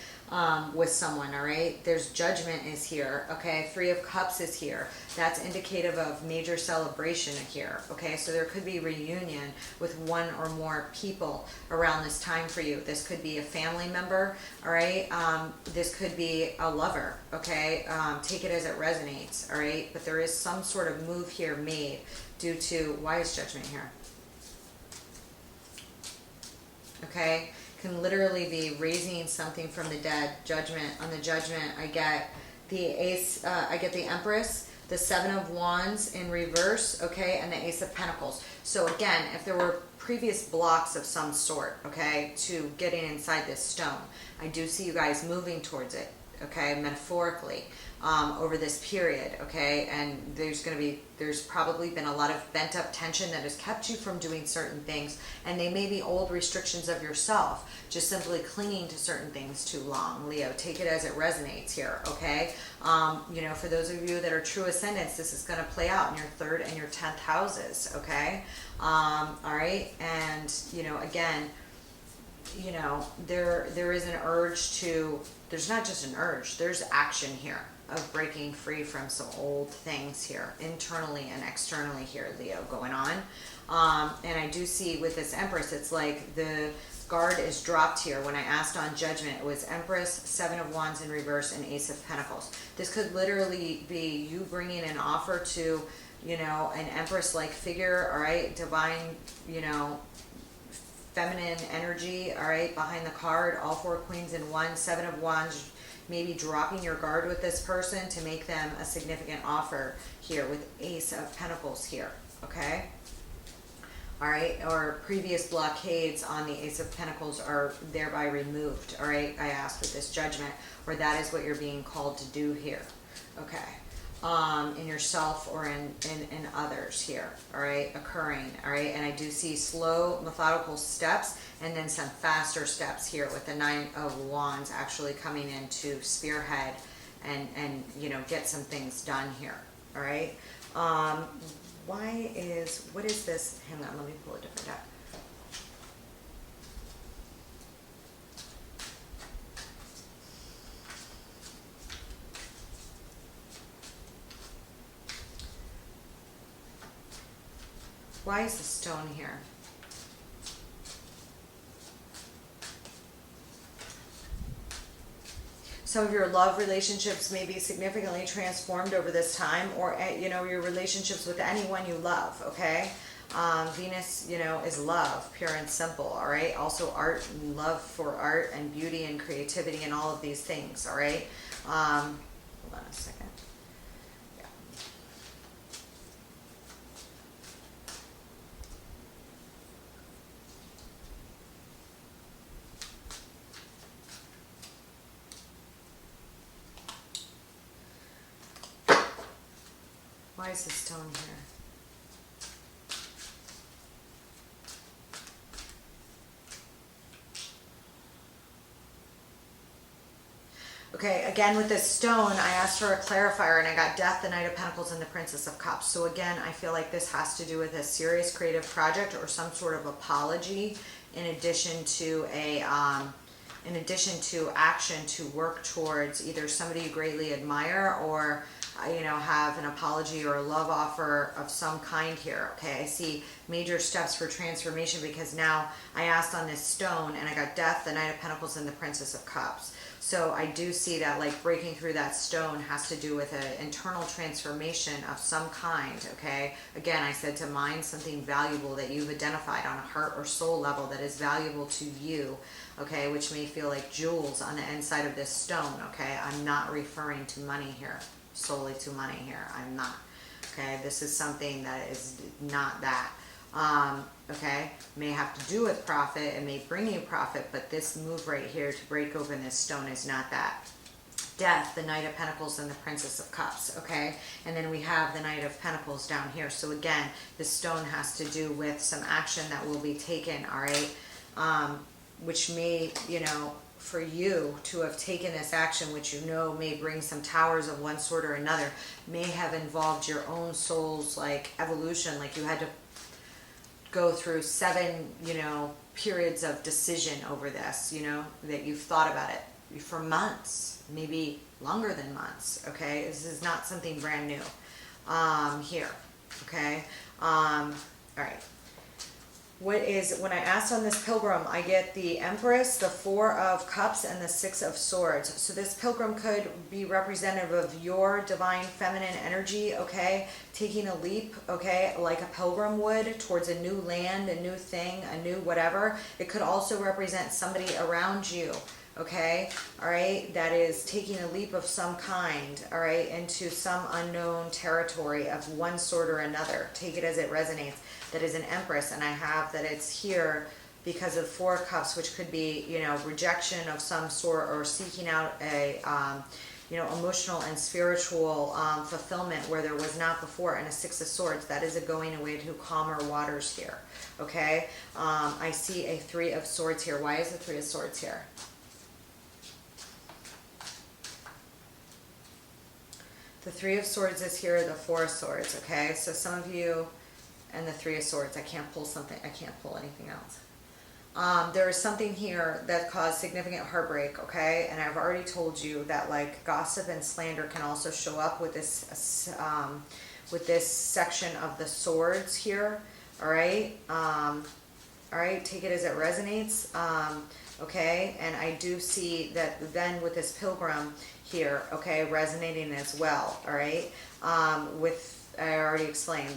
With someone, all right? There's Judgment is here, okay? 3 of Cups is here. That's indicative of major celebration here, okay? So there could be reunion with one or more people around this time for you. This could be a family member, all right? This could be a lover, okay? Take it as it resonates, all right? But there is some sort of move here made due to, why is Judgment here? Okay, can literally be raising something from the dead. Judgment. On the Judgment, I get the Ace, I get the Empress, the 7 of Wands in reverse, okay, and the Ace of Pentacles. So again, if there were previous blocks of some sort, okay, to getting inside this stone, I do see you guys moving towards it, okay, metaphorically, over this period, okay? And there's probably been a lot of pent up tension that has kept you from doing certain things, and they may be old restrictions of yourself, just simply clinging to certain things too long. Leo, take it as it resonates here, okay? You know, for those of you that are true ascendants, this is going to play out in your 3rd and your 10th houses, okay? All right, and, you know, again, you know, there is an urge to, there's not just an urge, there's action here of breaking free from some old things here, internally and externally here, Leo, going on. And I do see with this Empress, it's like the guard is dropped here. When I asked on Judgment, it was Empress, 7 of Wands in reverse, and Ace of Pentacles. This could literally be you bringing an offer to, you know, an Empress-like figure, all right, divine, you know, feminine energy, all right, behind the card, all 4 queens in one, 7 of Wands, maybe dropping your guard with this person to make them a significant offer here with Ace of Pentacles here, okay? All right, or previous blockades on the Ace of Pentacles are thereby removed, all right, I asked with this Judgment, or that is what you're being called to do here, okay? In yourself or in others here, all right, occurring, all right? And I do see slow, methodical steps and then some faster steps here with the 9 of Wands actually coming in to spearhead and you know, get some things done here, all right? What is this? Hang on, let me pull a different deck. Why is the stone here? Some of your love relationships may be significantly transformed over this time, or, you know, your relationships with anyone you love, okay? Venus, you know, is love, pure and simple, all right? Also art and love for art and beauty and creativity and all of these things, all right? Hold on a second. Yeah. Why is this stone here? Okay, again with this stone, I asked for a clarifier and I got Death, the Knight of Pentacles, and the Princess of Cups. So again, I feel like this has to do with a serious creative project or some sort of apology in addition to action to work towards either somebody you greatly admire or you know, have an apology or a love offer of some kind here. Okay, I see major steps for transformation because now I asked on this stone and I got Death, the Knight of Pentacles, and the Princess of Cups. So I do see that like breaking through that stone has to do with an internal transformation of some kind, okay? Again, I said to mine something valuable that you've identified on a heart or soul level that is valuable to you, okay? Which may feel like jewels on the inside of this stone, okay? I'm not referring to money here, solely to money here. I'm not, okay? This is something that is not that. Okay, may have to do with profit, it may bring you profit, but this move right here to break open this stone is not that. Death, the Knight of Pentacles, and the Princess of Cups, okay? And then we have the Knight of Pentacles down here. So again, this stone has to do with some action that will be taken, all right? Which may, you know, for you to have taken this action, which you know may bring some towers of one sort or another, may have involved your own soul's like evolution, like you had to go through 7, you know, periods of decision over this, you know, that you've thought about it for months, maybe longer than months, okay? This is not something brand new here, okay? All right. When I asked on this pilgrim, I get the Empress, the 4 of Cups, and the 6 of Swords. So this pilgrim could be representative of your divine feminine energy, okay? Taking a leap, okay, like a pilgrim would, towards a new land, a new thing, a new whatever. It could also represent somebody around you, okay, all right, that is taking a leap of some kind, all right, into some unknown territory of one sort or another. Take it as it resonates. That is an Empress, and I have that it's here because of 4 Cups, which could be, you know, rejection of some sort or seeking out a, you know, emotional and spiritual fulfillment where there was not before. And a 6 of Swords, that is a going away to calmer waters here, okay? I see a 3 of Swords here. Why is the 3 of Swords here? The 3 of Swords is here, the 4 of Swords, okay? So some of you, and the 3 of Swords, I can't pull anything else. There is something here that caused significant heartbreak, okay? And I've already told you that like gossip and slander can also show up with this section of the swords here, all right? All right, take it as it resonates, okay? And I do see that then with this pilgrim here, okay, resonating as well, all right? With, I already explained,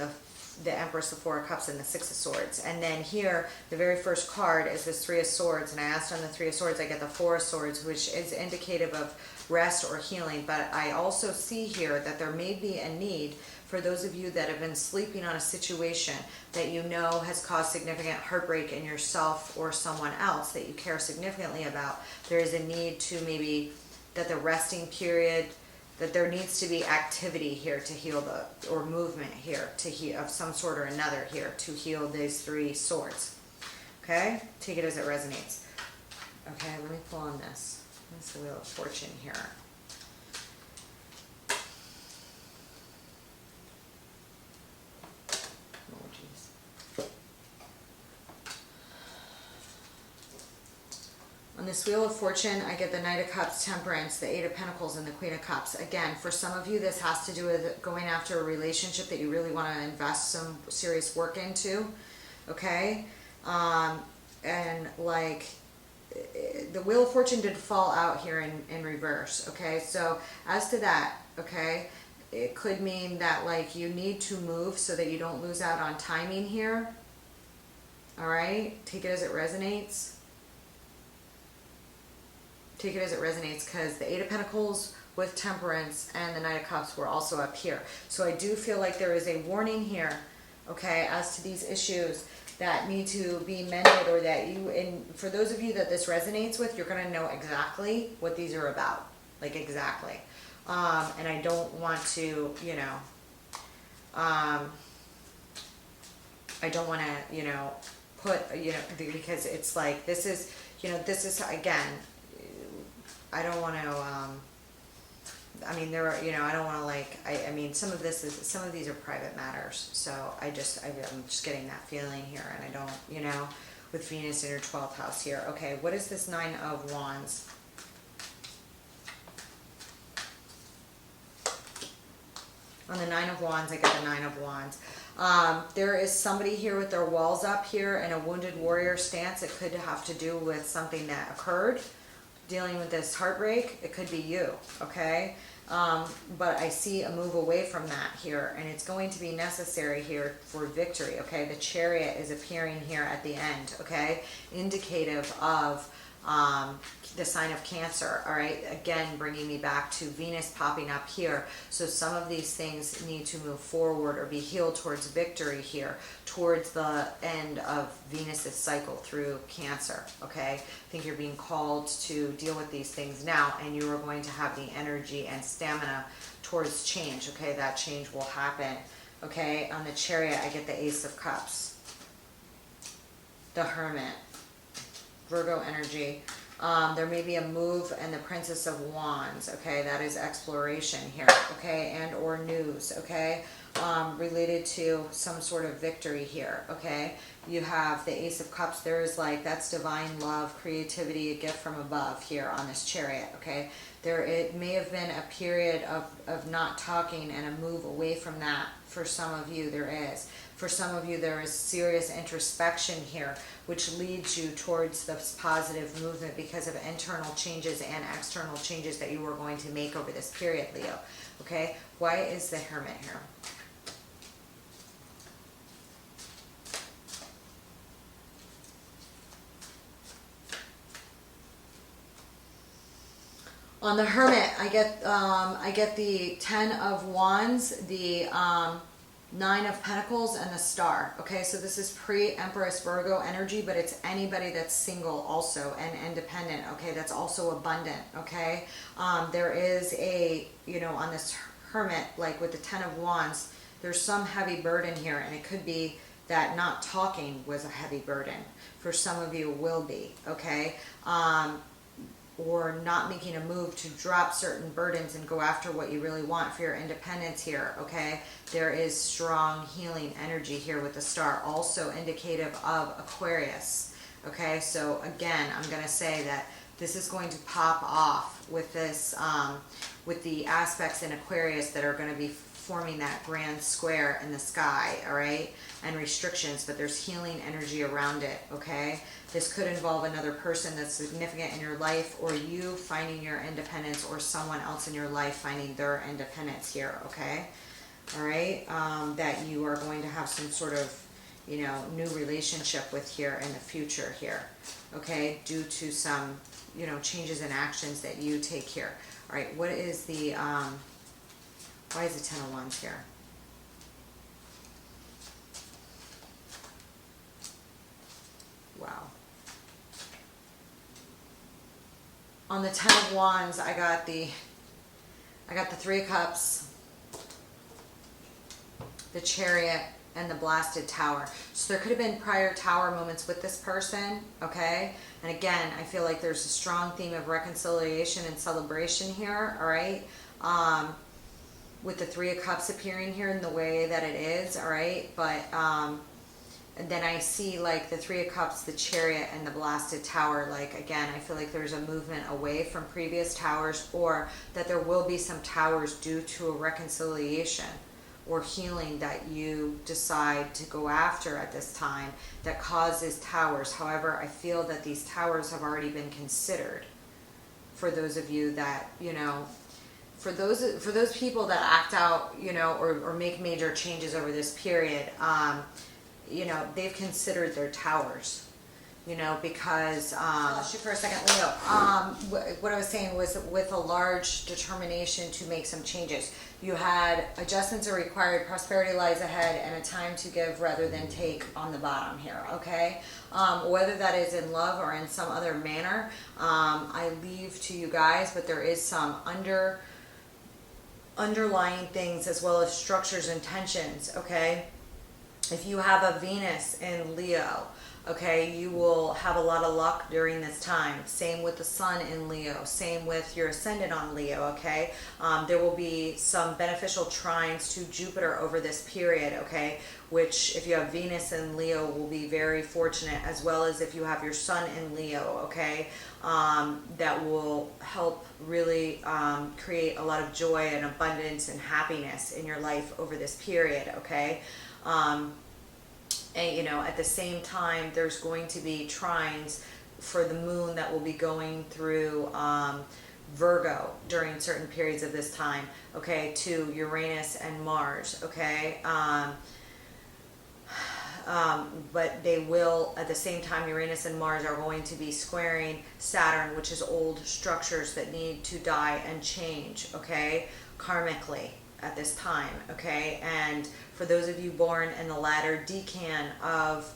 the Empress, the 4 of Cups, and the 6 of Swords. And then here, the very first card is this 3 of Swords, and I asked on the 3 of Swords, I get the 4 of Swords, which is indicative of rest or healing. But I also see here that there may be a need for those of you that have been sleeping on a situation that you know has caused significant heartbreak in yourself or someone else that you care significantly about. There is a need to maybe, that the resting period, that there needs to be activity here to heal or movement here to heal of some sort or another here to heal these 3 swords. Okay, take it as it resonates. Okay, let me pull on this. That's the Wheel of Fortune here. Oh, geez. On this Wheel of Fortune, I get the Knight of Cups, Temperance, the 8 of Pentacles, and the Queen of Cups. Again, for some of you, this has to do with going after a relationship that you really want to invest some serious work into, okay? And like, the Wheel of Fortune did fall out here in reverse, okay? So as to that, okay, it could mean that like you need to move so that you don't lose out on timing here. All right, take it as it resonates. Take it as it resonates, because the Eight of Pentacles with Temperance and the Knight of Cups were also up here. So I do feel like there is a warning here, okay, as to these issues that need to be mended, or that you, and for those of you that this resonates with, you're going to know exactly what these are about, like exactly. And I don't want to, you know, I don't want to, you know, put, you know, because it's like, this is, you know, this is, again, I don't want to, I mean, there are, you know, I don't want to like, I mean, some of these are private matters. So I'm just getting that feeling here. And I don't, you know, with Venus in your 12th house here. Okay, what is this Nine of Wands? On the Nine of Wands, I get the Nine of Wands. There is somebody here with their walls up here in a wounded warrior stance. It could have to do with something that occurred, dealing with this heartbreak. It could be you, okay? But I see a move away from that here, and it's going to be necessary here for victory, okay? The Chariot is appearing here at the end, okay? Indicative of the sign of Cancer, all right? Again, bringing me back to Venus popping up here. So some of these things need to move forward or be healed towards victory here, towards the end of Venus's cycle through Cancer, okay? I think you're being called to deal with these things now, and you are going to have the energy and stamina towards change, okay? That change will happen, okay? On the Chariot, I get the Ace of Cups, the Hermit, Virgo energy. There may be a move, and the Princess of Wands, okay? That is exploration here, okay? And or news, okay? Related to some sort of victory here, okay? You have the Ace of Cups. There is like, that's divine love, creativity, a gift from above here on this Chariot, okay? It may have been a period of not talking and a move away from that. For some of you, there is. For some of you, there is serious introspection here, which leads you towards this positive movement because of internal changes and external changes that you are going to make over this period, Leo. Okay? Why is the Hermit here? On the Hermit, I get the Ten of Wands, the Nine of Pentacles, and the Star. Okay, so this is pre-Empress Virgo energy, but it's anybody that's single also and independent. Okay, that's also abundant. Okay, there is a, you know, on this Hermit, like with the Ten of Wands, there's some heavy burden here, and it could be that not talking was a heavy burden. For some of you, it will be. Okay. Or not making a move to drop certain burdens and go after what you really want for your independence here, okay? There is strong healing energy here with the Star, also indicative of Aquarius, okay? So again, I'm going to say that this is going to pop off with this, with the aspects in Aquarius that are going to be forming that grand square in the sky, all right? And restrictions, but there's healing energy around it, okay? This could involve another person that's significant in your life, or you finding your independence, or someone else in your life finding their independence here, okay? All right? That you are going to have some sort of, you know, new relationship with here in the future here, okay? Due to some, you know, changes in actions that you take here. All right, what is the, why is the Ten of Wands here? Wow. On the Ten of Wands, I got the Three of Cups, the Chariot, and the Blasted Tower. So there could have been prior Tower moments with this person, okay? And again, I feel like there's a strong theme of reconciliation and celebration here, all right? With the Three of Cups appearing here in the way that it is, all right? But and then I see like the Three of Cups, the Chariot, and the Blasted Tower. Like again, I feel like there's a movement away from previous towers, or that there will be some towers due to a reconciliation or healing that you decide to go after at this time that causes towers. However, I feel that these towers have already been considered for those of you that, you know, for those people that act out, you know, or make major changes over this period, you know, they've considered their towers. You know, because lost you for a second, Leo. What I was saying was, with a large determination to make some changes, you had adjustments are required, prosperity lies ahead, and a time to give rather than take on the bottom here. Okay, whether that is in love or in some other manner, I leave to you guys. But there is some underlying things as well as structures and tensions. Okay, if you have a Venus in Leo, okay, you will have a lot of luck during this time. Same with the sun in Leo. Same with your ascendant on Leo, okay? There will be some beneficial trines to Jupiter over this period, okay? Which, if you have Venus in Leo, will be very fortunate, as well as if you have your sun in Leo, okay? That will help really create a lot of joy and abundance and happiness in your life over this period, okay? And, you know, at the same time, there's going to be trines for the moon that will be going through Virgo during certain periods of this time, okay, to Uranus and Mars, okay? But they will, at the same time, Uranus and Mars are going to be squaring Saturn, which is old structures that need to die and change, okay, karmically at this time, okay? And for those of you born in the latter decan of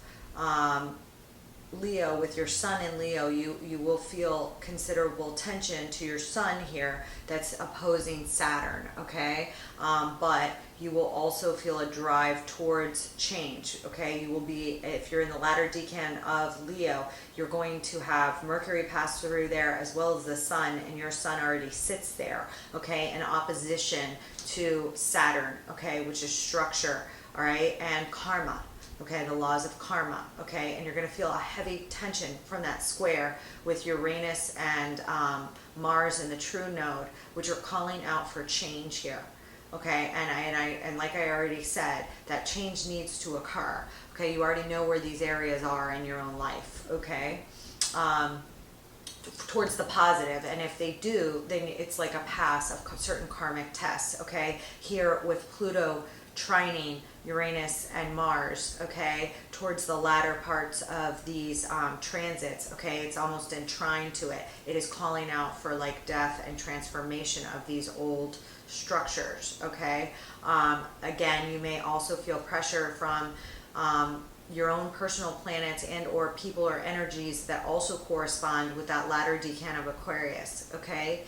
Leo, with your sun in Leo, you will feel considerable tension to your sun here that's opposing Saturn, okay? But you will also feel a drive towards change, okay? You will be, if you're in the latter decan of Leo, you're going to have Mercury pass through there as well as the sun, and your sun already sits there, okay, in opposition to Saturn, okay, which is structure, all right, and karma. Okay, the laws of karma, okay, and you're going to feel a heavy tension from that square with Uranus and Mars in the true node, which are calling out for change here, okay, and like I already said, that change needs to occur, okay, you already know where these areas are in your own life, okay, towards the positive, and if they do, then it's like a pass of certain karmic tests, okay, here with Pluto trining Uranus and Mars, okay, towards the latter parts of these transits, okay, it's almost in trine to it. It is calling out for like death and transformation of these old structures, okay. Again, you may also feel pressure from your own personal planets and or people or energies that also correspond with that latter decan of Aquarius, okay,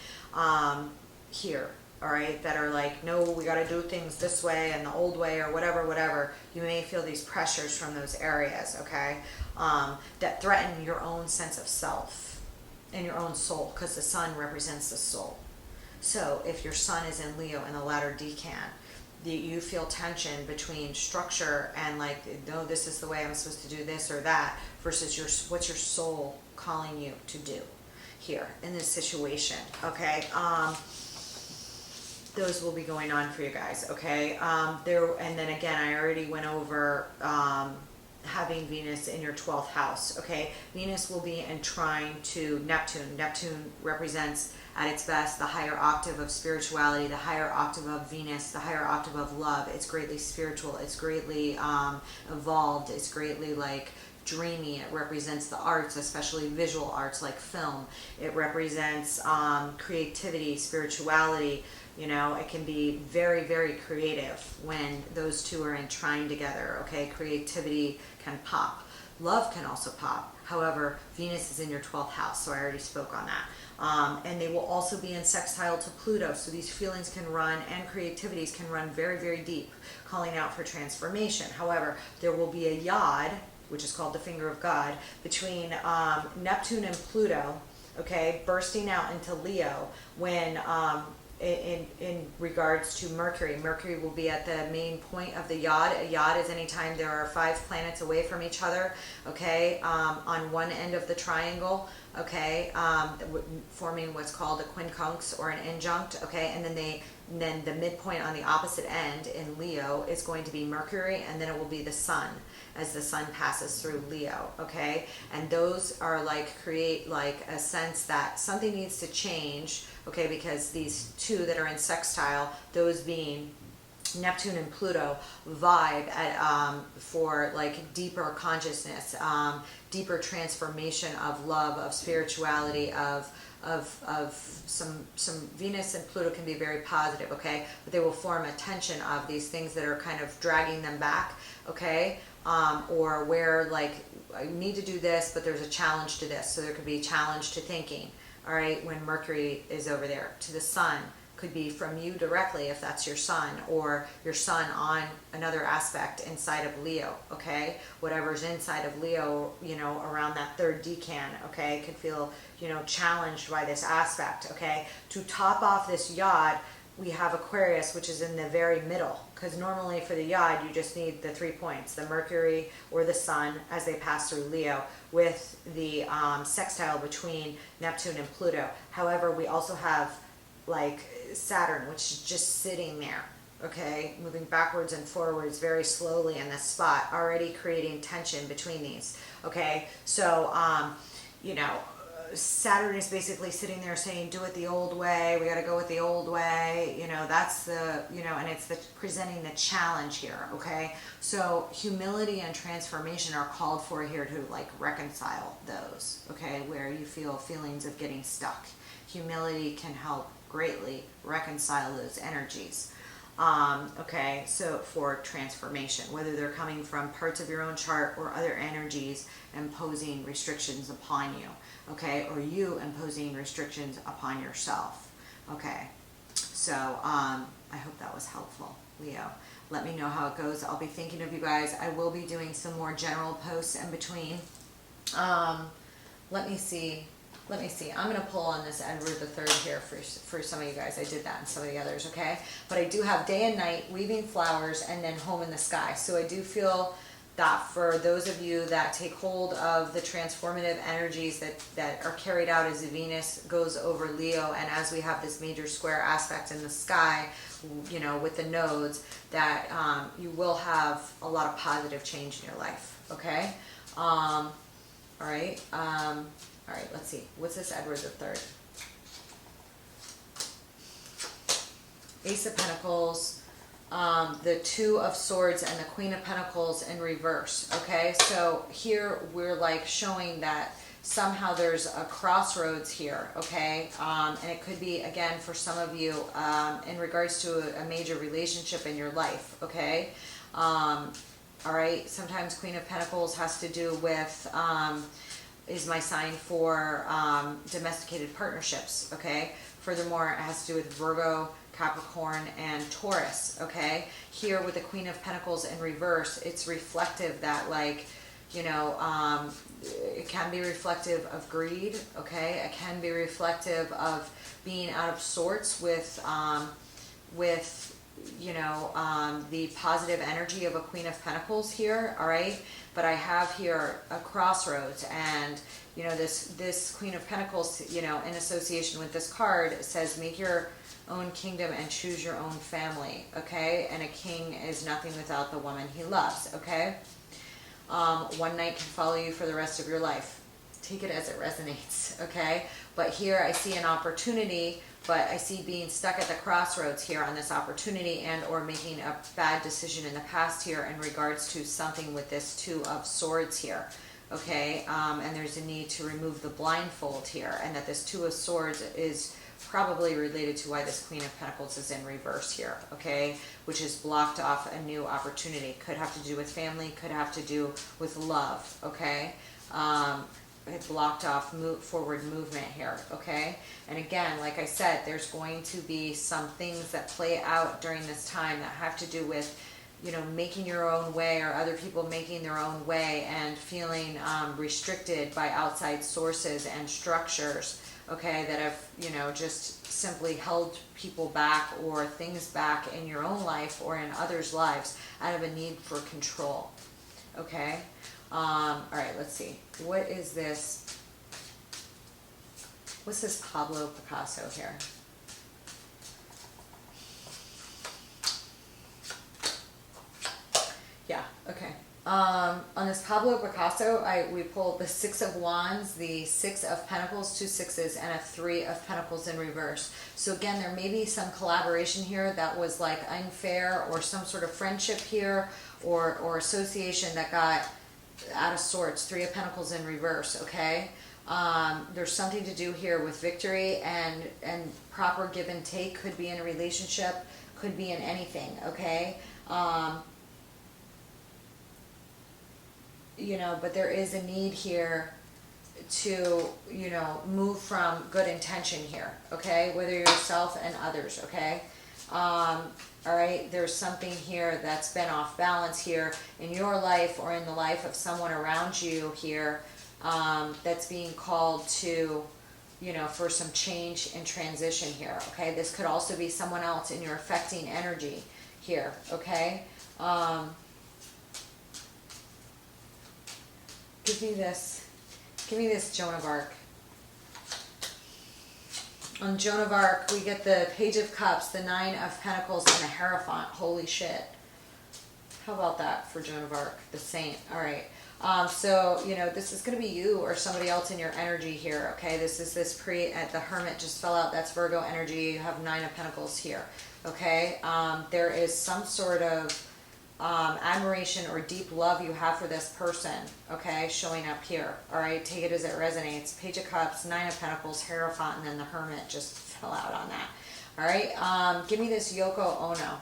here. All right, that are like, no, we got to do things this way and the old way or whatever. You may feel these pressures from those areas, okay, that threaten your own sense of self and your own soul, because the sun represents the soul. So if your sun is in Leo in the latter decan, you feel tension between structure and like, no, this is the way I'm supposed to do this or that, versus what's your soul calling you to do here in this situation, okay. Those will be going on for you guys, okay? And then again, I already went over having Venus in your 12th house, okay? Venus will be in trine to Neptune. Neptune represents, at its best, the higher octave of spirituality, the higher octave of Venus, the higher octave of love. It's greatly spiritual. It's greatly evolved. It's greatly like dreamy. It represents the arts, especially visual arts like film. It represents creativity, spirituality. You know, it can be very, very creative when those two are in trine together, okay? Creativity can pop. Love can also pop. However, Venus is in your 12th house, so I already spoke on that. And they will also be in sextile to Pluto, so these feelings can run and creativities can run very, very deep, calling out for transformation. However, there will be a yod, which is called the finger of God, between Neptune and Pluto, okay, bursting out into Leo when in regards to Mercury. Mercury will be at the main point of the yod. A yod is anytime there are 5 planets away from each other, okay, on one end of the triangle, okay, forming what's called a quincunx or an injunct, okay, and then the midpoint on the opposite end in Leo is going to be Mercury, and then it will be the Sun as the Sun passes through Leo, okay, and those are like create like a sense that something needs to change, okay, because these two that are in sextile, those being Neptune and Pluto, vibe at for like deeper consciousness, deeper transformation of love, of spirituality, of some Venus and Pluto can be very positive, okay, but they will form a tension of these things that are kind of dragging them back, okay, or where like I need to do this, but there's a challenge to this, so there could be a challenge to thinking, all right, when Mercury is over there. To the Sun could be from you directly if that's your Sun, or your Sun on another aspect inside of Leo, okay, whatever's inside of Leo, you know, around that third decan, okay, could feel, you know, challenged by this aspect, okay. To top off this yod, we have Aquarius, which is in the very middle, because normally for the yod you just need the 3 points, the Mercury or the Sun as they pass through Leo, with the sextile between Neptune and Pluto. However, we also have like Saturn, which is just sitting there, okay, moving backwards and forwards very slowly in this spot, already creating tension between these, okay. So you know, Saturn is basically sitting there saying, do it the old way, we got to go with the old way, you know, that's the, you know, and it's the presenting the challenge here, okay. So humility and transformation are called for here to like reconcile those, okay, where you feel feelings of getting stuck. Humility can help greatly reconcile those energies, okay, so for transformation, whether they're coming from parts of your own chart or other energies imposing restrictions upon you, okay, or you imposing restrictions upon yourself, okay. So I hope that was helpful, Leo. Let me know how it goes. I'll be thinking of you guys. I will be doing some more general posts in between. Let me see. I'm going to pull on this Edward III here for some of you guys. I did that and some of the others, okay? But I do have day and night, weaving flowers, and then home in the sky. So I do feel that for those of you that take hold of the transformative energies that are carried out as Venus goes over Leo, and as we have this major square aspect in the sky, you know, with the nodes, that you will have a lot of positive change in your life, okay? All right. All right, let's see. What's this Edward III? Ace of Pentacles, the Two of Swords, and the Queen of Pentacles in reverse, okay? So here we're like showing that somehow there's a crossroads here, okay? And it could be, again, for some of you, in regards to a major relationship in your life, okay? All right, sometimes Queen of Pentacles has to do with... is my sign for domesticated partnerships, okay? Furthermore, it has to do with Virgo, Capricorn, and Taurus, okay? Here with the Queen of Pentacles in reverse, it's reflective that, like, you know, it can be reflective of greed, okay? It can be reflective of being out of sorts with you know, the positive energy of a Queen of Pentacles here, all right? But I have here a crossroads, and, you know, this Queen of Pentacles, you know, in association with this card, says make your own kingdom and choose your own family, okay? And a king is nothing without the woman he loves, okay? One night can follow you for the rest of your life. Take it as it resonates, okay? But here I see an opportunity, but I see being stuck at the crossroads here on this opportunity, and or making a bad decision in the past here in regards to something with this Two of Swords here, okay? And there's a need to remove the blindfold here, and that this Two of Swords is probably related to why this Queen of Pentacles is in reverse here, okay? Which is blocked off a new opportunity. Could have to do with family, could have to do with love, okay? It blocked off forward movement here, okay? And again, like I said, there's going to be some things that play out during this time that have to do with, you know, making your own way, or other people making their own way, and feeling restricted by outside sources and structures, okay, that have, you know, just simply held people back or things back in your own life or in others' lives out of a need for control, okay? All right, let's see. What is this What's this Pablo Picasso here? Yeah, okay. On this Pablo Picasso, we pulled the Six of Wands, the Six of Pentacles, 2 sixes, and a 3 of Pentacles in reverse. So again, there may be some collaboration here that was like unfair, or some sort of friendship here, or association that got out of sorts. 3 of Pentacles in reverse, okay? There's something to do here with victory and proper give and take. Could be in a relationship, could be in anything, okay? You know, but there is a need here to, you know, move from good intention here, okay? Whether yourself and others, okay? All right, there's something here that's been off balance here in your life, or in the life of someone around you here, that's being called to, you know, for some change and transition here, okay? This could also be someone else in your affecting energy here, okay? Give me this Joan of Arc. On Joan of Arc, we get the Page of Cups, the 9 of Pentacles, and the Hierophant. Holy shit. How about that for Joan of Arc, the Saint? All right. So, you know, this is going to be you or somebody else in your energy here, okay? This is the Hermit just fell out. That's Virgo energy. You have 9 of Pentacles here, okay? There is some sort of admiration or deep love you have for this person, okay, showing up here, all right? Take it as it resonates. Page of Cups, 9 of Pentacles, Hierophant, and then the Hermit just fell out on that, all right? Give me this Yoko Ono. Let's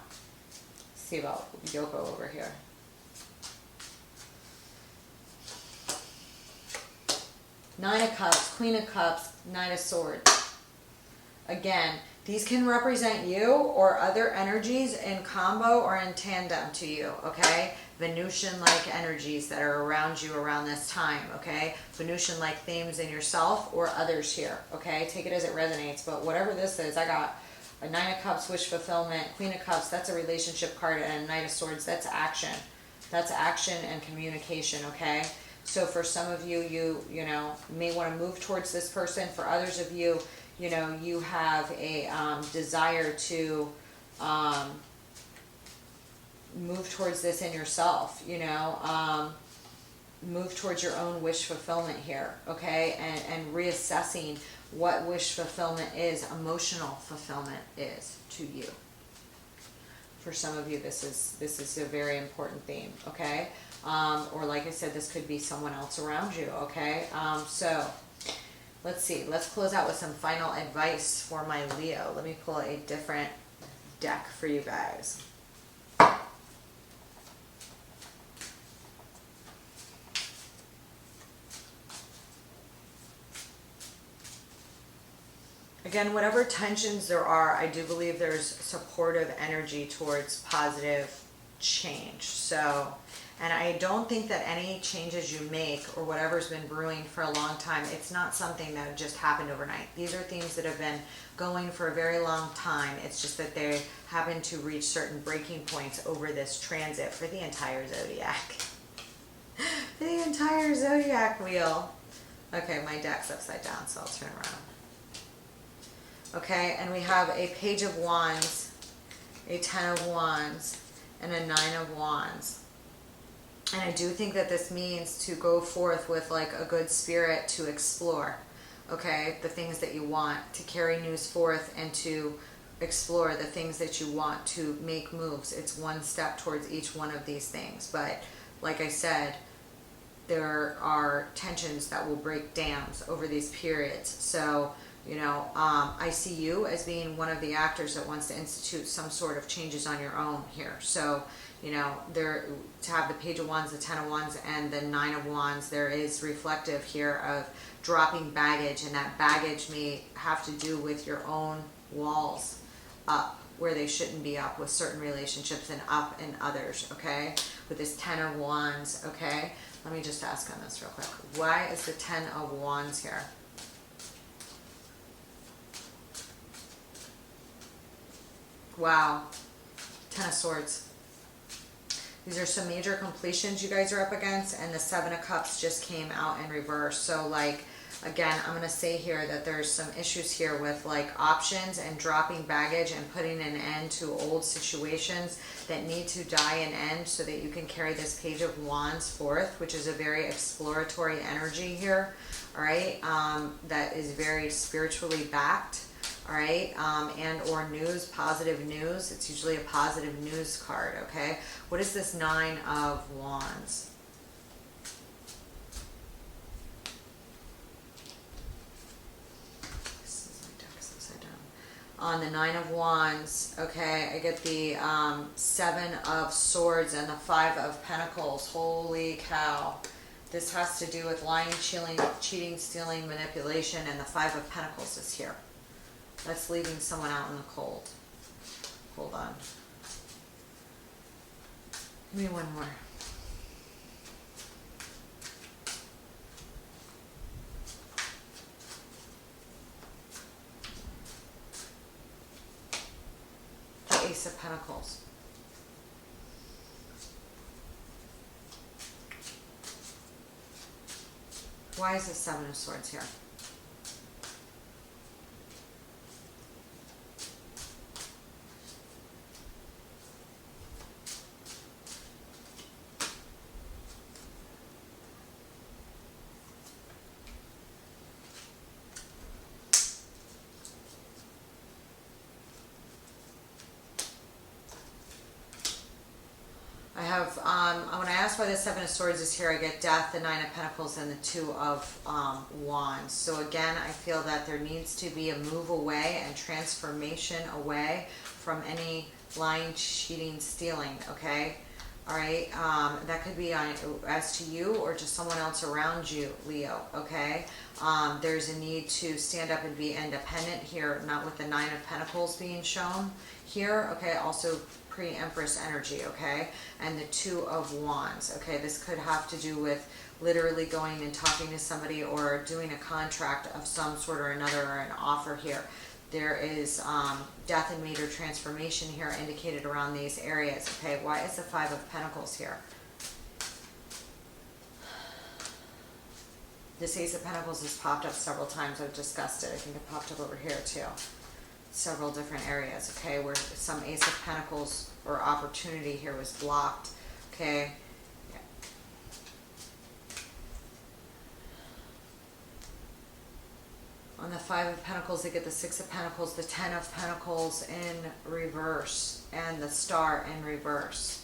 see about Yoko over here. Nine of Cups, Queen of Cups, 9 of Swords. Again, these can represent you or other energies in combo or in tandem to you, okay? Venusian-like energies that are around you around this time, okay? Venusian-like themes in yourself or others here, okay? Take it as it resonates, but whatever this is, I got a 9 of Cups, wish fulfillment, Queen of Cups, that's a relationship card, and a Knight of Swords, that's action. That's action and communication, okay? So for some of you, you know, may want to move towards this person. For others of you, you know, you have a desire to move towards this in yourself, you know, move towards your own wish fulfillment here, okay? And reassessing what wish fulfillment is, emotional fulfillment is to you. For some of you, this is a very important theme, okay? Or like I said, this could be someone else around you, okay? So let's see. Let's close out with some final advice for my Leo. Let me pull a different deck for you guys. Again, whatever tensions there are, I do believe there's supportive energy towards positive change. So, and I don't think that any changes you make or whatever's been brewing for a long time, it's not something that just happened overnight. These are things that have been going for a very long time. It's just that they happen to reach certain breaking points over this transit for the entire zodiac. For the entire zodiac wheel. Okay, my deck's upside down, so I'll turn around. Okay, and we have a Page of Wands, a 10 of Wands, and a 9 of Wands. And I do think that this means to go forth with like a good spirit to explore, okay, the things that you want, to carry news forth and to explore the things that you want, to make moves. It's one step towards each one of these things. But like I said, there are tensions that will break dams over these periods. So, you know, I see you as being one of the actors that wants to institute some sort of changes on your own here. So, you know, there, to have the Page of Wands, the 10 of Wands, and the 9 of Wands, there is reflective here of dropping baggage, and that baggage may have to do with your own walls up where they shouldn't be up with certain relationships, and up in others, okay? With this 10 of Wands, okay? Let me just ask on this real quick. Why is the 10 of Wands here? Wow. 10 of Swords. These are some major completions you guys are up against, and the 7 of Cups just came out in reverse. So like Again, I'm going to say here that there's some issues here with like options and dropping baggage and putting an end to old situations that need to die and end so that you can carry this Page of Wands forth, which is a very exploratory energy here, all right, that is very spiritually backed, all right, and or news, positive news. It's usually a positive news card, okay? What is this Nine of Wands? On the Nine of Wands, okay, I get the Seven of Swords and the Five of Pentacles. Holy cow. This has to do with lying, cheating, stealing, manipulation, and the Five of Pentacles is here. That's leaving someone out in the cold. Hold on. Give me one more. Ace of Pentacles. Why is the Seven of Swords here? When I ask why the Seven of Swords is here, I get Death, the Nine of Pentacles, and the Two of Wands. So again, I feel that there needs to be a move away and transformation away from any lying, cheating, stealing, okay? All right, that could be as to you or to someone else around you, Leo, okay? There's a need to stand up and be independent here, not with the Nine of Pentacles being shown here, okay? Also pre-Empress energy, okay? And the Two of Wands, okay? This could have to do with literally going and talking to somebody or doing a contract of some sort or another, or an offer here. There is death and major transformation here indicated around these areas, okay? Why is the Five of Pentacles here? This Ace of Pentacles has popped up several times. I've discussed it. I think it popped up over here too. Several different areas, okay, where some Ace of Pentacles or opportunity here was blocked, okay? Yeah. On the Five of Pentacles, they get the Six of Pentacles, the Ten of Pentacles in reverse, and the Star in reverse.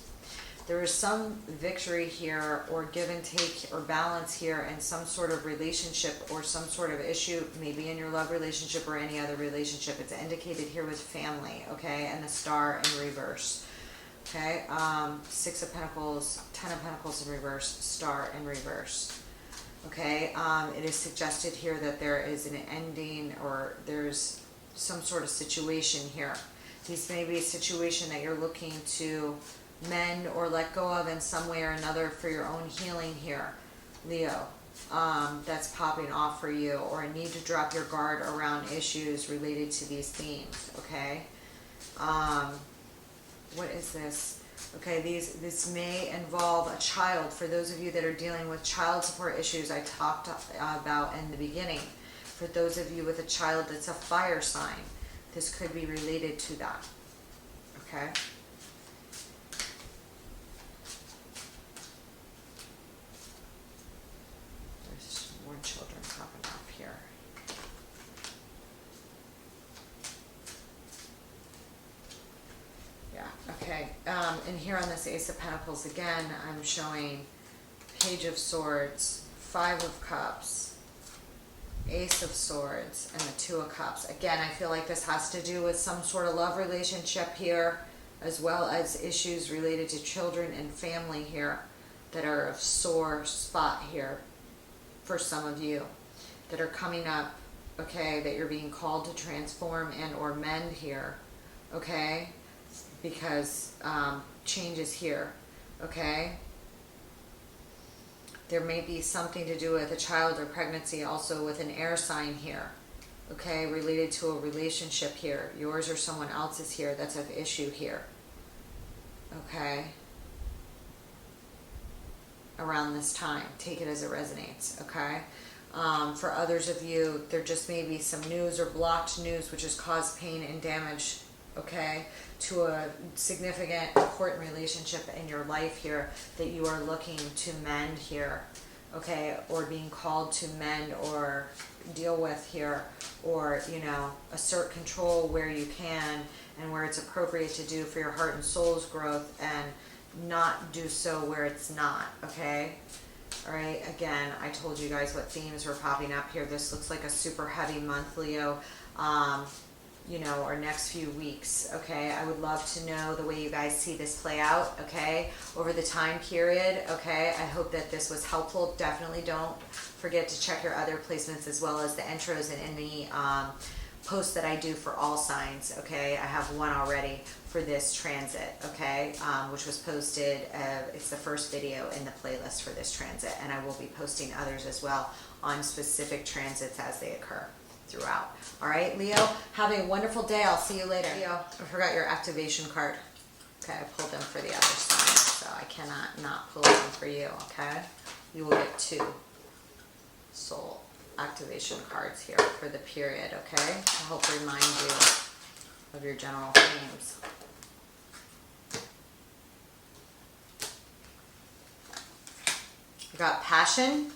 There is some victory here, or give and take, or balance here in some sort of relationship or some sort of issue, maybe in your love relationship or any other relationship. It's indicated here with family, okay, and the Star in reverse, okay? Six of Pentacles, Ten of Pentacles in reverse, Star in reverse, okay? It is suggested here that there is an ending, or there's some sort of situation here. This may be a situation that you're looking to mend or let go of in some way or another for your own healing here, Leo. That's popping off for you, or a need to drop your guard around issues related to these themes, okay? What is this? Okay, this may involve a child. For those of you that are dealing with child support issues I talked about in the beginning, for those of you with a child that's a fire sign, this could be related to that, okay? Children popping off here. Yeah, okay. And here on this Ace of Pentacles, again, I'm showing Page of Swords, Five of Cups, Ace of Swords, and the Two of Cups. Again, I feel like this has to do with some sort of love relationship here, as well as issues related to children and family here that are a sore spot here for some of you that are coming up, okay, that you're being called to transform and or mend here, okay, because change is here, okay. There may be something to do with a child or pregnancy, also with an air sign here, okay, related to a relationship here. Yours or someone else's here that's of issue here, okay, around this time. Take it as it resonates, okay? For others of you, there just may be some news or blocked news which has caused pain and damage, okay, to a significant, important relationship in your life here that you are looking to mend here, okay, or being called to mend or deal with here, or, you know, assert control where you can and where it's appropriate to do for your heart and soul's growth, and not do so where it's not, okay? All right, again, I told you guys what themes were popping up here. This looks like a super heavy month, Leo, you know, or next few weeks, okay? I would love to know the way you guys see this play out, okay, over the time period, okay? I hope that this was helpful. Definitely don't forget to check your other placements as well as the intros and any posts that I do for all signs, okay? I have one already for this transit, okay, which was posted, it's the first video in the playlist for this transit, and I will be posting others as well on specific transits as they occur throughout. All right, Leo, have a wonderful day. I'll see you later. Leo, I forgot your activation card. Okay, I pulled them for the other sign, so I cannot not pull them for you, okay? You will get 2 soul activation cards here for the period, okay? To help remind you of your general themes. We got passion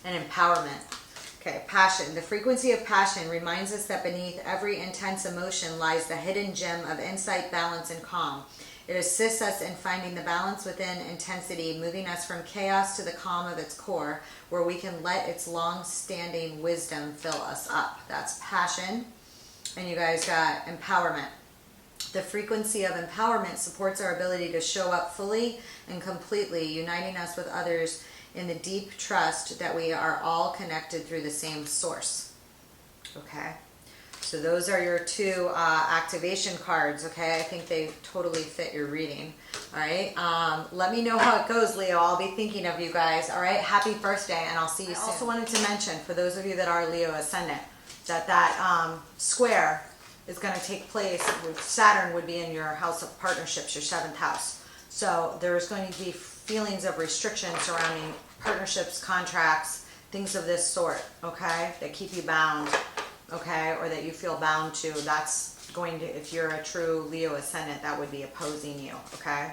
and empowerment. Okay, passion. The frequency of passion reminds us that beneath every intense emotion lies the hidden gem of insight, balance, and calm. It assists us in finding the balance within intensity, moving us from chaos to the calm of its core, where we can let its long-standing wisdom fill us up. That's passion. And you guys got empowerment. The frequency of empowerment supports our ability to show up fully and completely, uniting us with others in the deep trust that we are all connected through the same source. Okay, so those are your 2 activation cards. Okay, I think they totally fit your reading. All right, let me know how it goes, Leo. I'll be thinking of you guys. All right, happy birthday, and I'll see you soon. I also wanted to mention, for those of you that are Leo ascendant, that square is going to take place with Saturn would be in your house of partnerships, your 7th house. So there's going to be feelings of restriction surrounding partnerships, contracts, things of this sort, okay, that keep you bound, okay, or that you feel bound to. That's going to, if you're a true Leo ascendant, that would be opposing you, okay?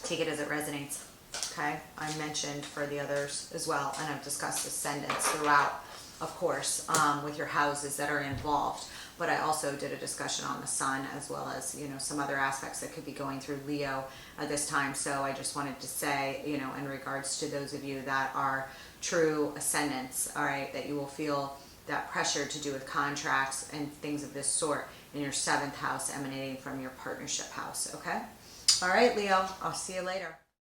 Take it as it resonates, okay? I mentioned for the others as well, and I've discussed ascendants throughout, of course, with your houses that are involved. But I also did a discussion on the sun, as well as, you know, some other aspects that could be going through Leo at this time. So I just wanted to say, you know, in regards to those of you that are true ascendants, all right, that you will feel that pressure to do with contracts and things of this sort in your 7th house emanating from your partnership house, okay? All right, Leo, I'll see you later.